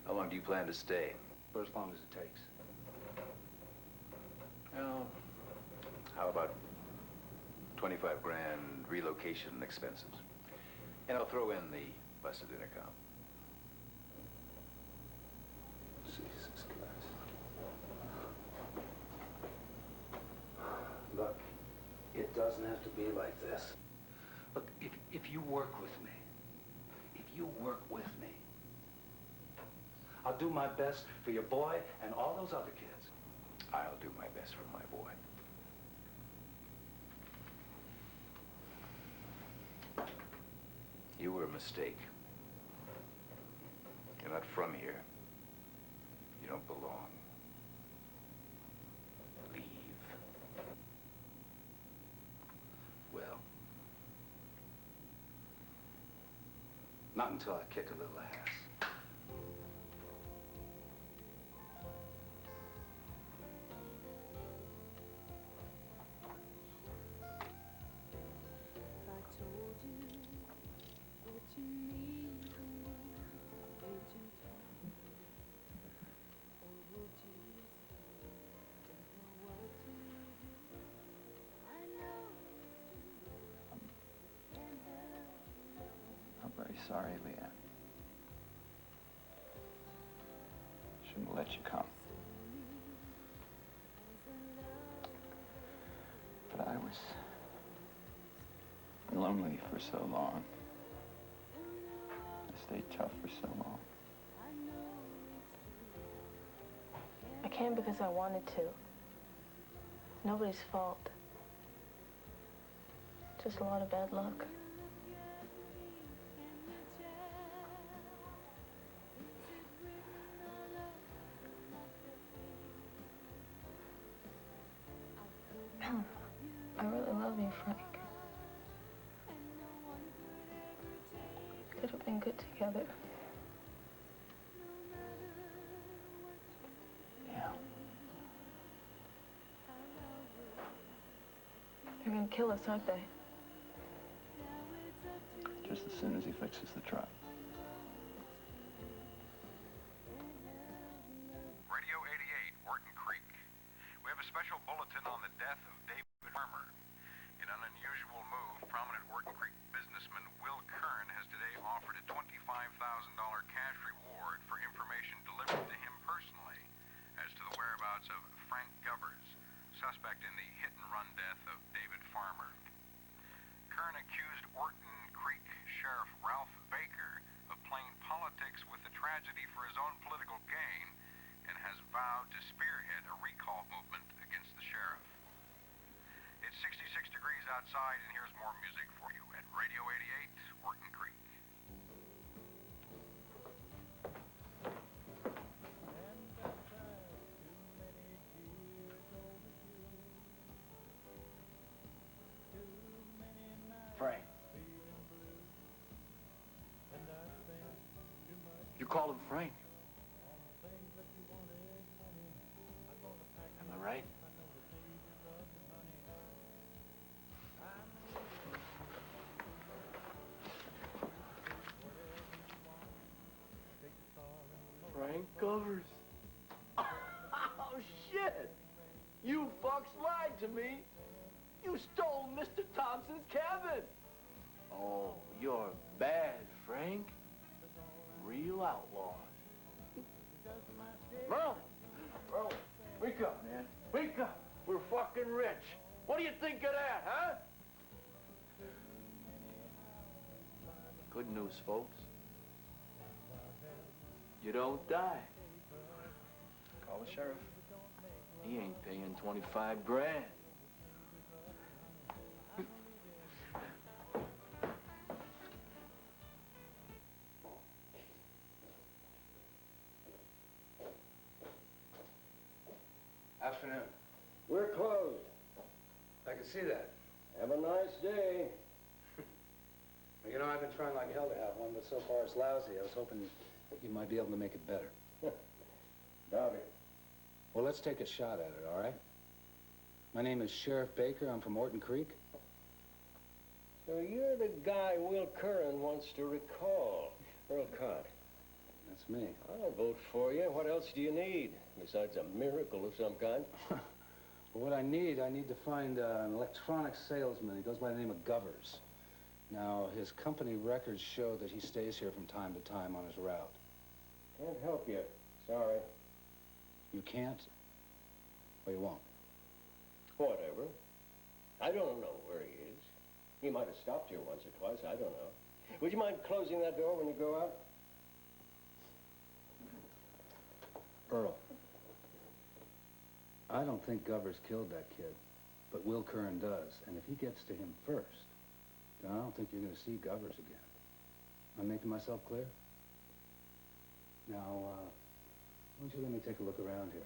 How long do you plan to stay? For as long as it takes. Well, how about 25 grand relocation expenses? And I'll throw in the busted intercom. Jesus Christ. Look, it doesn't have to be like this. Look, if you work with me, I'll do my best for your boy and all those other kids. I'll do my best for my boy. You were a mistake. You're not from here. You don't belong. Leave. Well, not until I kick a little ass. I'm very sorry, Leanne. Shouldn't have let you come. But I was lonely for so long. I stayed tough for so long. I came because I wanted to. Nobody's fault. Just a lot of bad luck. I really love you, Frank. Could have been good together. Yeah. They're gonna kill us, aren't they? Just as soon as he fixes the truck. Radio 88, Orton Creek. We have a special bulletin on the death of David Farmer. In an unusual move, prominent Orton Creek businessman Will Kern has today offered a $25,000 cash reward for information delivered to him personally as to the whereabouts of Frank Govers, suspect in the hit-and-run death of David Farmer. Kern accused Orton Creek Sheriff Ralph Baker of playing politics with the tragedy for his own political gain and has vowed to spearhead a recall movement against the sheriff. It's 66 degrees outside, and here's more music for you at Radio 88, Orton Creek. Frank. You call him Frank? Am I right? Frank Govers. Oh, shit! You fucks lied to me. You stole Mr. Thompson's cabin. Oh, you're bad, Frank. Real outlaw. Merlin! Merlin, wake up, man. Wake up. We're fucking rich. What do you think of that, huh? Good news, folks. You don't die. Call the sheriff. He ain't paying 25 grand. Afternoon. We're closed. I can see that. Have a nice day. I You know, I've been trying like hell to have one, but so far it's lousy. I was hoping that you might be able to make it better. Doubt it. Well, let's take a shot at it, all right? My name is Xerife Baker. I'm from Orton Creek. So you're the guy Will Curran wants to recall. Earl Cott. That's me. I'll vote for you. What else do you need, besides a miracle of some kind? Well, what I need to find an electronics salesman. He goes by the name of Govers. Now, his company records show that he stays here from time to time on his route. Can't help you. Sorry. You can't? Or you won't? Whatever. I don't know where he is. He might have stopped here once or twice. I don't know. Would you mind closing that door when you go out? Earl, I don't think Govers killed that kid, but Will Curran does. And if he gets to him first, then I don't think you're going to see Govers again. I'm making myself clear? Now, why don't you let me take a look around here?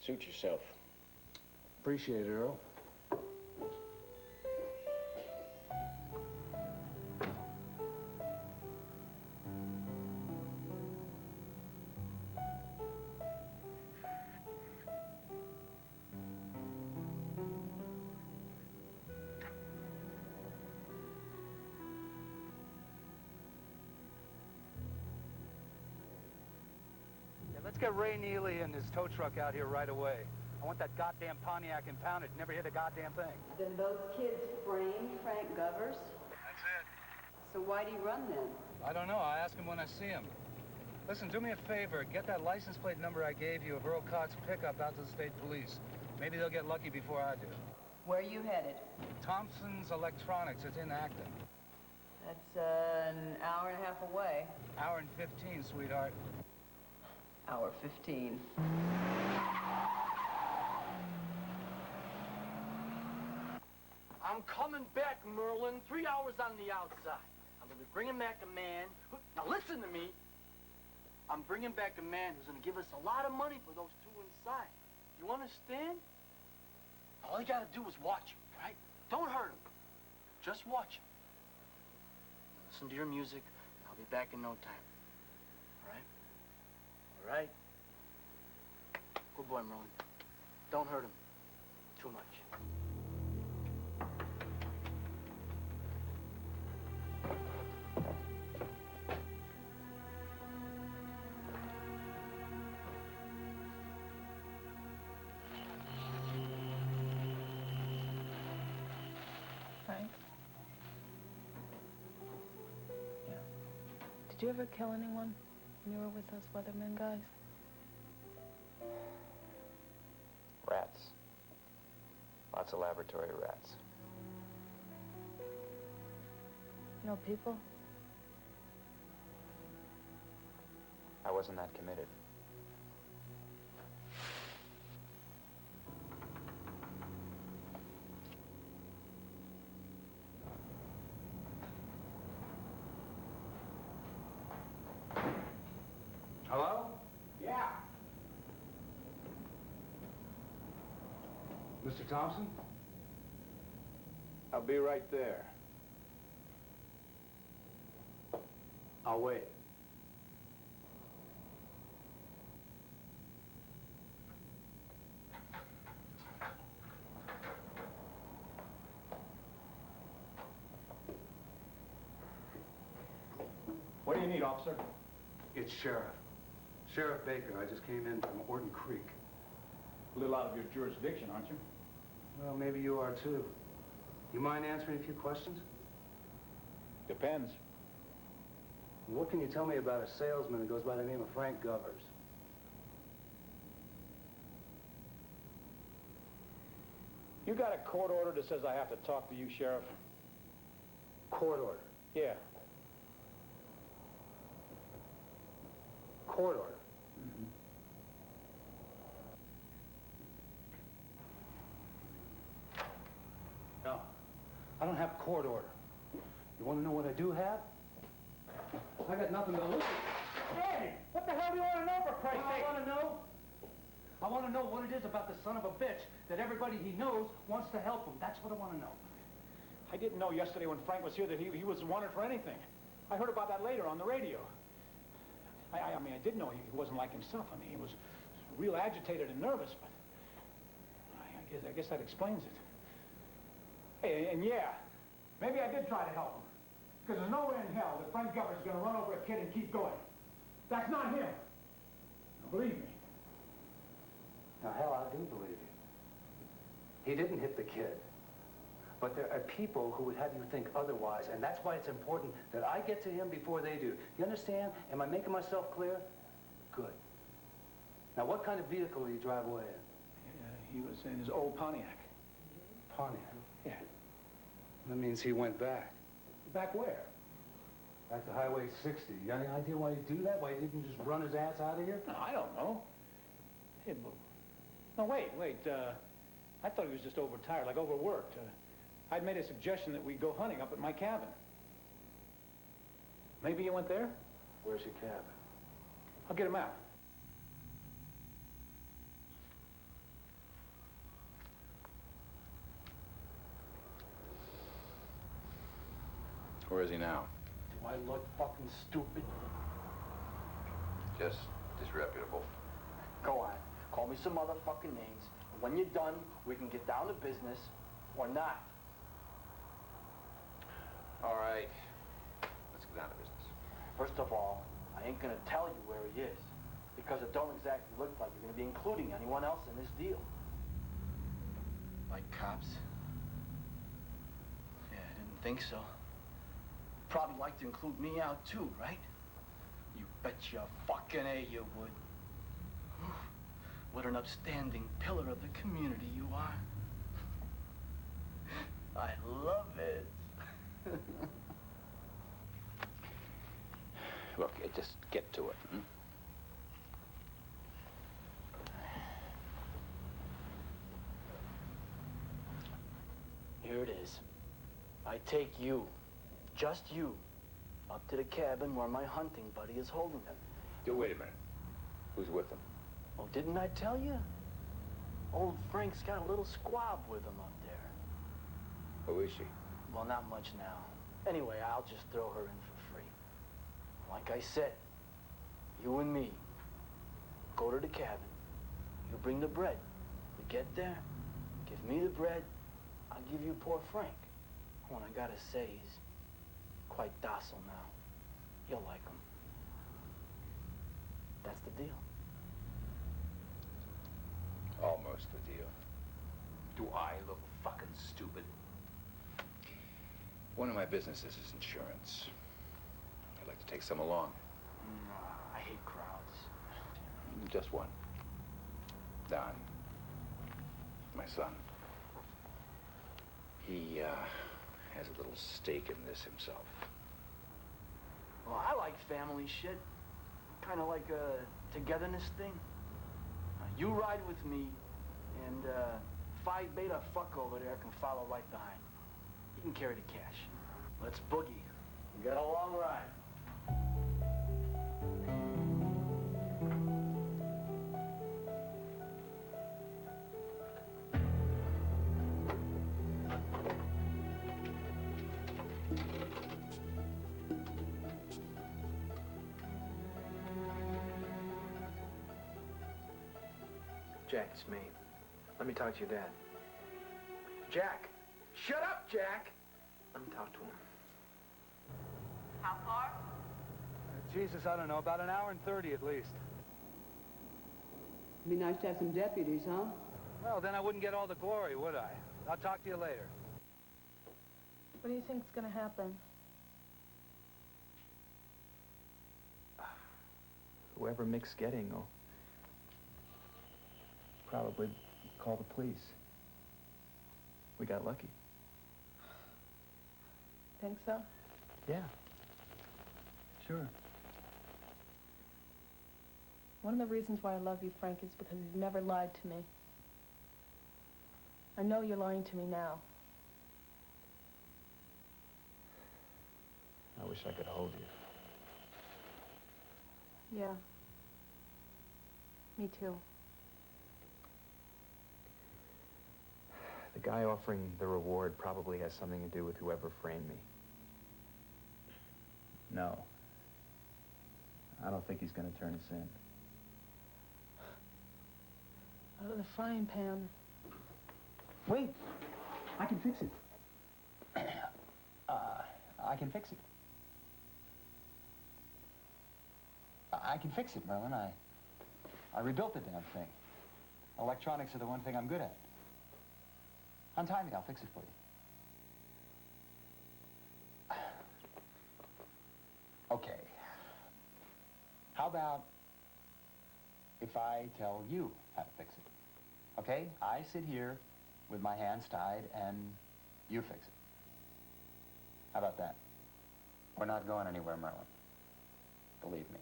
Suit yourself. Appreciate it, Earl. Let's get Ray Neely and his tow truck out here right away. I want that goddamn Pontiac impounded. Never hit a goddamn thing. Then those kids framed Frank Govers? That's it. So why'd he run then? I don't know. I'll ask him when I see him. Listen, do me a favor. Get that license plate number I gave you of Earl Cott's pickup out to the state police. Maybe they'll get lucky before I do. Where are you headed? Thompson's Electronics. It's in Acton. That's an hour and a half away. Hour and 15, sweetheart. Hour 15. I'm coming back, Merlin. 3 hours on the outside. I'm gonna be bringing back a man. Now listen to me. I'm bringing back a man who's gonna give us a lot of money for those two inside. You understand? All you gotta do is watch him, right? Don't hurt him. Just watch him. Listen to your music. I'll be back in no time. All right? All right? Good boy, Merlin. Don't hurt him too much. Frank? Yeah. Did you ever kill anyone when you were with those Weathermen guys? Rats. Lots of laboratory rats. No people? I wasn't that committed. Hello? Yeah. Mr. Thompson? I'll be right there. I'll wait. What do you need, officer? It's Sheriff. Sherife Baker. I just came in from Orton Creek. A little out of your jurisdiction, aren't you? Well, maybe you are too. You mind answering a few questions? Depends. What can you tell me about a salesman that goes by the name of Frank Govers? You got a court order that says I have to talk to you, Sheriff? Court order? Yeah. Court order? No. I don't have court order. You want to know what I do have? I got nothing to lose. Hey, what the hell do you want to know, for Christ's sake? I want to know? I want to know what it is about the son of a bitch that everybody he knows wants to help him. That's what I want to know. I didn't know yesterday when Frank was here that he was wanted for anything. I heard about that later on the radio. I mean, I did know he wasn't like himself. I mean, he was real agitated and nervous, but I guess that explains it. Hey, and yeah, maybe I did try to help him. Because there's no way in hell that Frank Govern's going to run over a kid and keep going. That's not him. Now, believe me. Now, hell, I do believe you. He didn't hit the kid. But there are people who would have you think otherwise, and that's why it's important that I get to him before they do. You understand? Am I making myself clear? Good. Now, what kind of vehicle did he drive away in? He was in his old Pontiac. Pontiac? Yeah. That means he went back. Back where? Back to Highway 60. You got any idea why he'd do that? Why he didn't just run his ass out of here? No, I don't know. Hey, no, wait. I thought he was just overtired, like overworked. I'd made a suggestion that we go hunting up at my cabin. Maybe you went there? Where's your cabin? I'll get him out. Where is he now? Do I look fucking stupid? Just disreputable. Go on. Call me some motherfucking names. And when you're done, we can get down to business, or not. All right. Let's get down to business. First of all, I ain't gonna tell you where he is, because it don't exactly look like you're gonna be including anyone else in this deal. Like cops? Yeah, I didn't think so. Probably like to include me out too, right? You betcha fucking A you would. What an upstanding pillar of the community you are. I love it. Look, just get to it. Here it is. I take you, just you, up to the cabin where my hunting buddy is holding them. Wait a minute. Who's with them? Oh, didn't I tell you? Old Frank's got a little squab with him up there. Who is she? Well, not much now. Anyway, I'll just throw her in for free. Like I said, you and me, go to the cabin. You bring the bread. We get there, give me the bread, I'll give you poor Frank. Oh, and I gotta say, he's quite docile now. You'll like him. That's the deal. Almost the deal. Do I look fucking stupid? One of my businesses is insurance. I'd like to take some along. I hate crowds. Just one. Don. My son. He, has a little stake in this himself. Well, I like family shit. Kind of like a togetherness thing. You ride with me, and Phi Beta fuck over there can follow right behind. You can carry the cash. Let's boogie. We got a long ride. Jack, it's me. Let me talk to your dad. Jack! Shut up, Jack! Let me talk to him. How far? Jesus, I don't know, about an hour and 30 at least. Be nice to have some deputies, huh? Well, then I wouldn't get all the glory, would I? I'll talk to you later. What do you think's gonna happen? Whoever Mick's getting will probably call the police. We got lucky. Think so? Yeah. Sure. One of the reasons why I love you, Frank, is because you've never lied to me. I know you're lying to me now. I wish I could hold you. Yeah. Me too. The guy offering the reward probably has something to do with whoever framed me. No. I don't think he's going to turn us in. Out of the frying pan. Wait! I can fix it. I can fix it. I can fix it, Merlin. I rebuilt the damn thing. Electronics are the one thing I'm good at. Untie me, I'll fix it for you. Okay. How about if I tell you how to fix it? Okay? I sit here with my hands tied and you fix it. How about that? We're not going anywhere, Merlin. Believe me.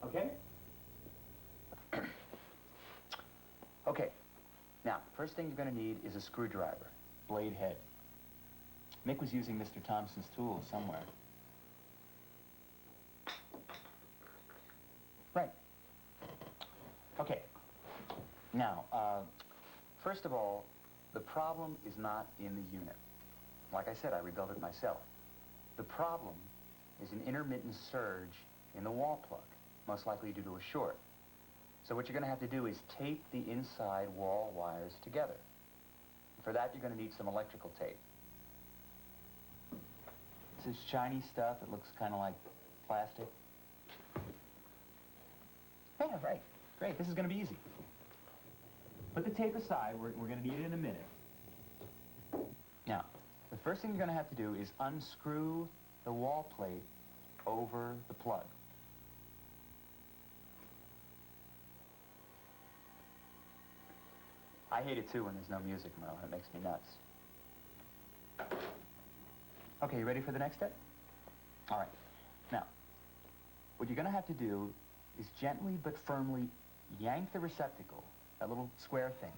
Okay? Okay. Now, first thing you're going to need is a screwdriver, blade head. Mick was using Mr. Thompson's tools somewhere. Right. Okay. Now, first of all, the problem is not in the unit. Like I said, I rebuilt it myself. The problem is an intermittent surge in the wall plug, most likely due to a short. So what you're going to have to do is tape the inside wall wires together. For that, you're going to need some electrical tape. It's this shiny stuff. It looks kind of like plastic. Yeah, right. Great. This is going to be easy. Put the tape aside. We're going to need it in a minute. Now, the first thing you're going to have to do is unscrew the wall plate over the plug. I hate it too when there's no music, Merlin. It makes me nuts. Okay, you ready for the next step? All right. Now, what you're going to have to do is gently but firmly yank the receptacle, that little square thing,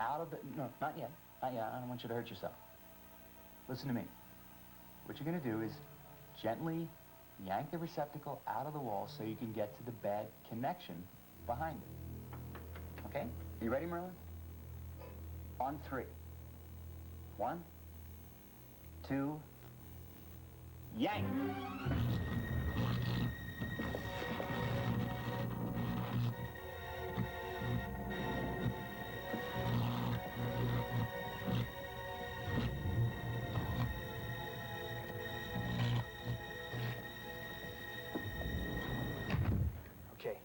out of the... No, not yet. Not yet. I don't want you to hurt yourself. Listen to me. What you're going to do is gently yank the receptacle out of the wall so you can get to the bad connection behind it. Okay? You ready, Merlin? On 3. 1, 2, yank! Okay,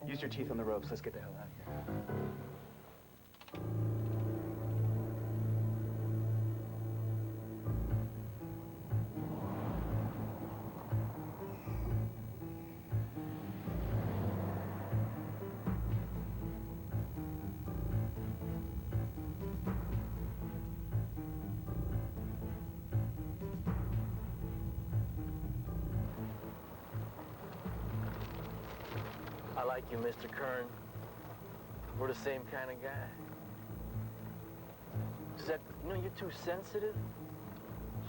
use your teeth on the ropes. Let's get the hell out of here. I like you, Mr. Kern. We're the same kind of guy. Except, you know, you're too sensitive.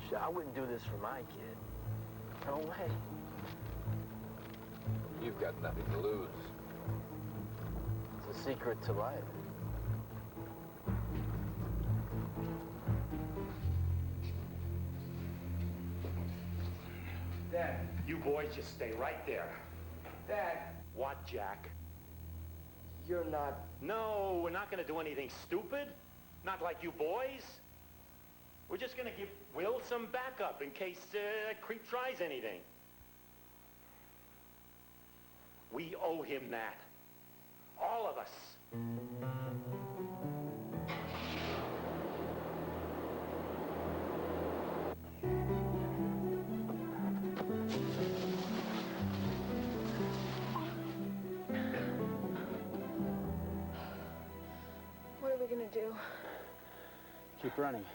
Sure, I wouldn't do this for my kid. No way. You've got nothing to lose. It's a secret to life. Dad. You boys just stay right there. Dad. What, Jack? You're not... No, we're not going to do anything stupid. Not like you boys. We're just going to give Will some backup in case Creep tries anything. We owe him that. All of us. What are we gonna do? Keep running.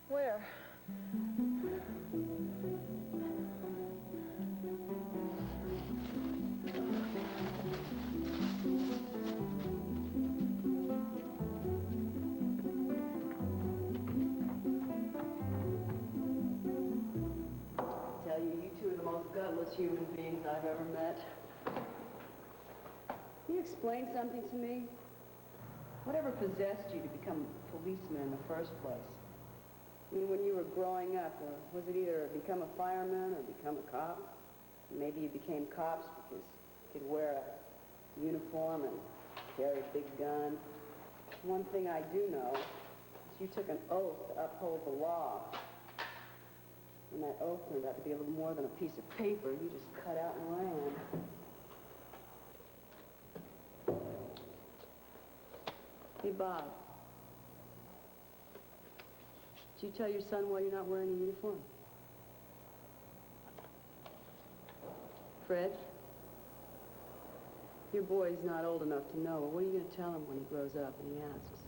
Where? Tell you two are the most gutless human beings I've ever met. You expect explain something to me? Whatever possessed you to become a policeman in the first place? I mean, when you were growing up, or was it either become a fireman or become a cop? Maybe you became cops because you could wear a uniform and carry a big gun. One thing I do know is you took an oath to uphold the law. When that oath turned out to be a little more than a piece of paper, you just cut out and ran. Hey, Bob. Did you tell your son why you're not wearing a uniform? Fred? Your boy's not old enough to know, but what are you going to tell him when he grows up and he asks?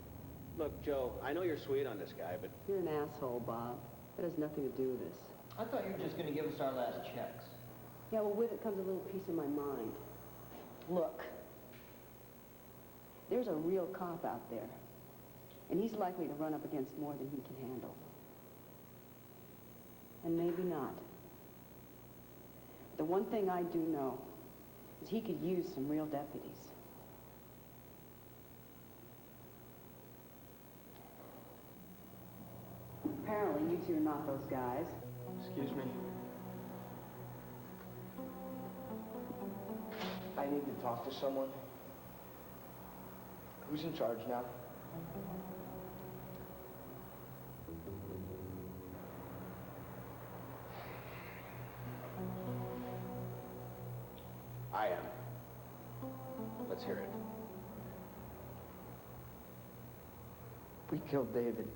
Look, Joe, I know you're sweet on this guy, but... You're an asshole, Bob. That has nothing to do with this. I thought you were just going to give us our last checks. Yeah, well, with it comes a little piece of my mind. Look. There's a real cop out there. And he's likely to run up against more than he can handle. And maybe not. The one thing I do know is he could use some real deputies. Apparently, you two are not those guys. Excuse me. I need to talk to someone. Who's in charge now? I am. Let's hear it. We killed David.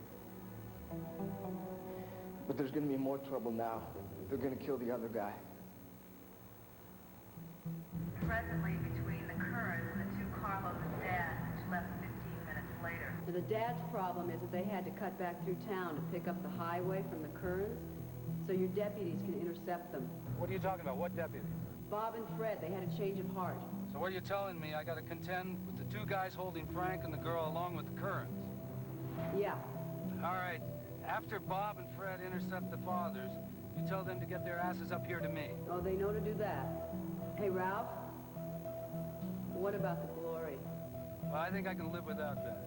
But there's gonna be more trouble now. They're gonna kill the other guy. Presently between the Currens and the two Carlos' dads, which left 15 minutes later. Now, the dad's problem is that they had to cut back through town to pick up the highway from the Currens, so your deputies can intercept them. What are you talking about? What deputies? Bob and Fred, they had a change of heart. So what are you telling me? I got to contend with the two guys holding Frank and the girl along with the Currens? Yeah. All right. After Bob and Fred intercept the fathers, you tell them to get their asses up here to me. Oh, they know to do that. Hey, Ralph, what about the glory? Well, I think I can live without that.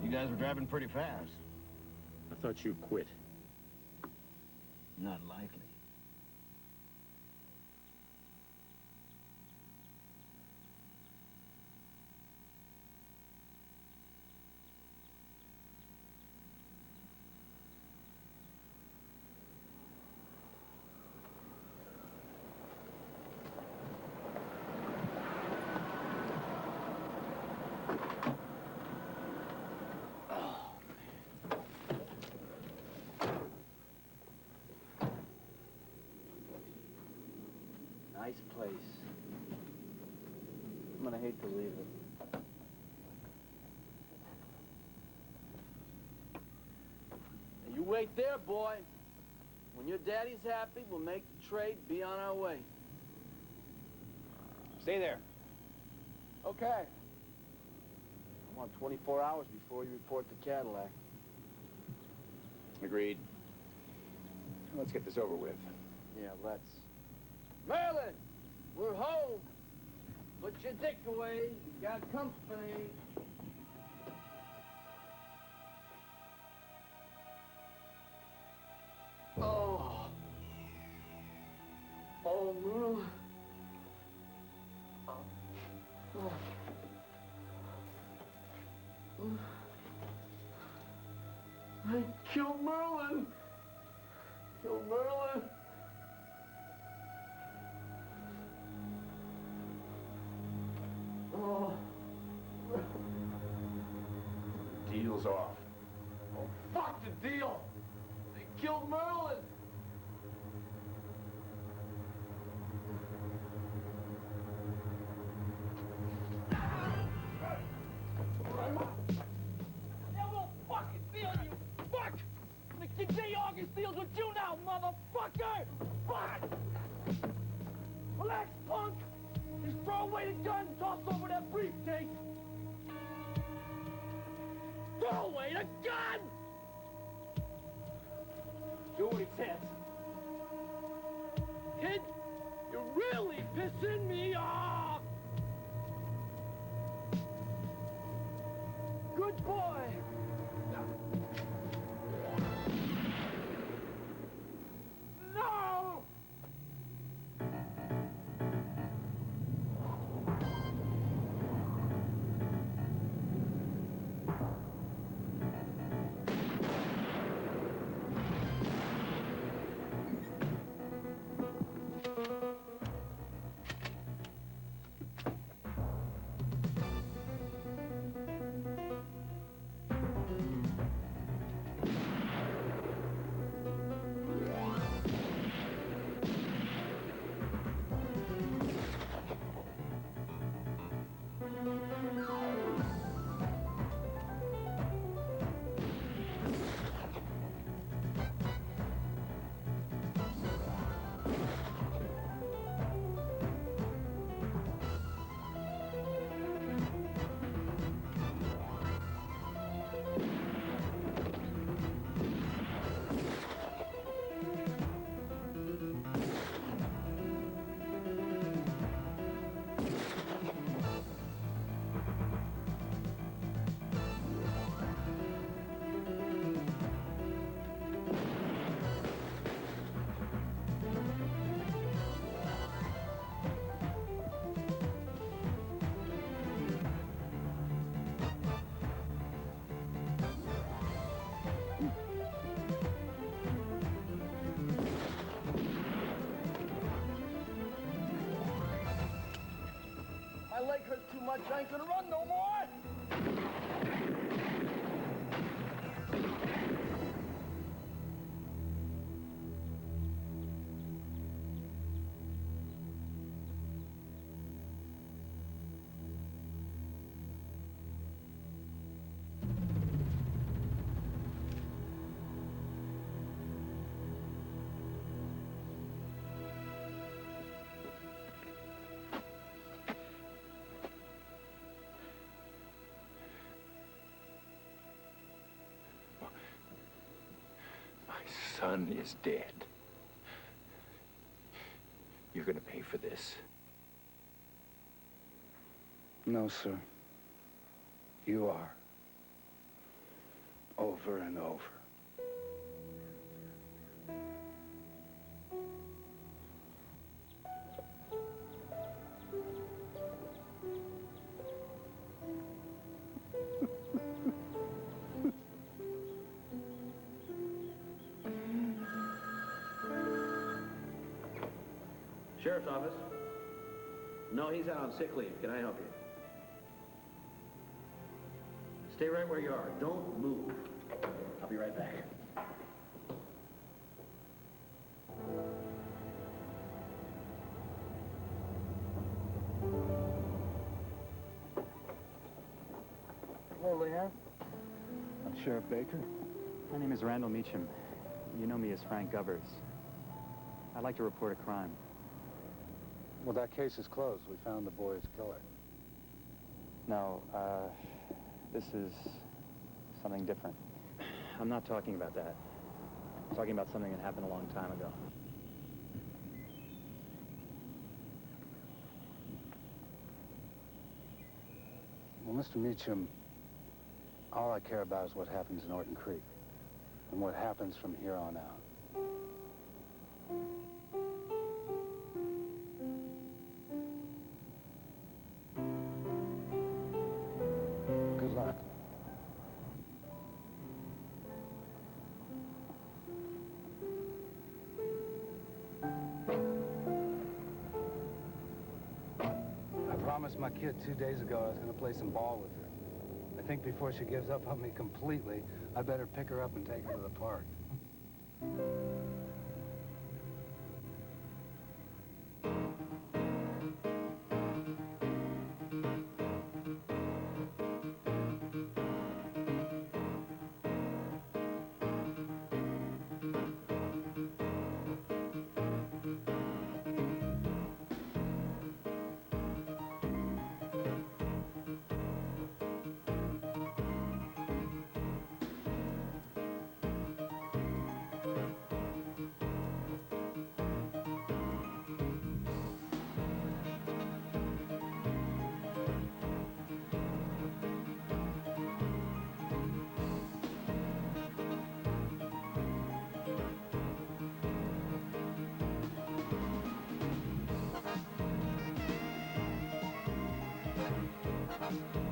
You guys were driving pretty fast. I thought you quit. Not likely. Nice place. I'm gonna hate to leave it. You wait there, boy. When your daddy's happy, we'll make the trade, be on our way. Stay there. Okay. I want 24 hours before you report the Cadillac. Agreed. Let's get this over with. Yeah, let's. Merlin! We're home! Put your dick away. You got company. Oh. Oh, Merlin. Oh. I killed Merlin. Killed Merlin. Oh. Deal's off. Oh, fuck the deal. They killed Merlin. J. August deals with you now, motherfucker! Fuck! Throw away the gun and toss over that briefcase! Throw away the gun! Do what he says. Kid, you're really pissing me off! Good boy! No! My leg hurts too much, I ain't gonna run no more! My son is dead. You're gonna pay for this. No, sir. You are. Over and over. Sheriff's office? No, he's out on sick leave. Can I help you? Stay right where you are. Don't move. I'll be right back. Hello, Leanne. I'm Sheriff Baker. My name is Randall Meacham. You know me as Frank Gubbers. I'd like to report a crime. Well, that case is closed. We found the boy's killer. No, this is something different. I'm not talking about that. I'm talking about something that happened a long time ago. Well, Mr. Meacham, all I care about is what happens in Norton Creek and what happens from here on out. Good luck. I promised my kid 2 days ago I was going to play some ball with her. I think before she gives up on me completely, I better pick her up and take her to the park. Thank you.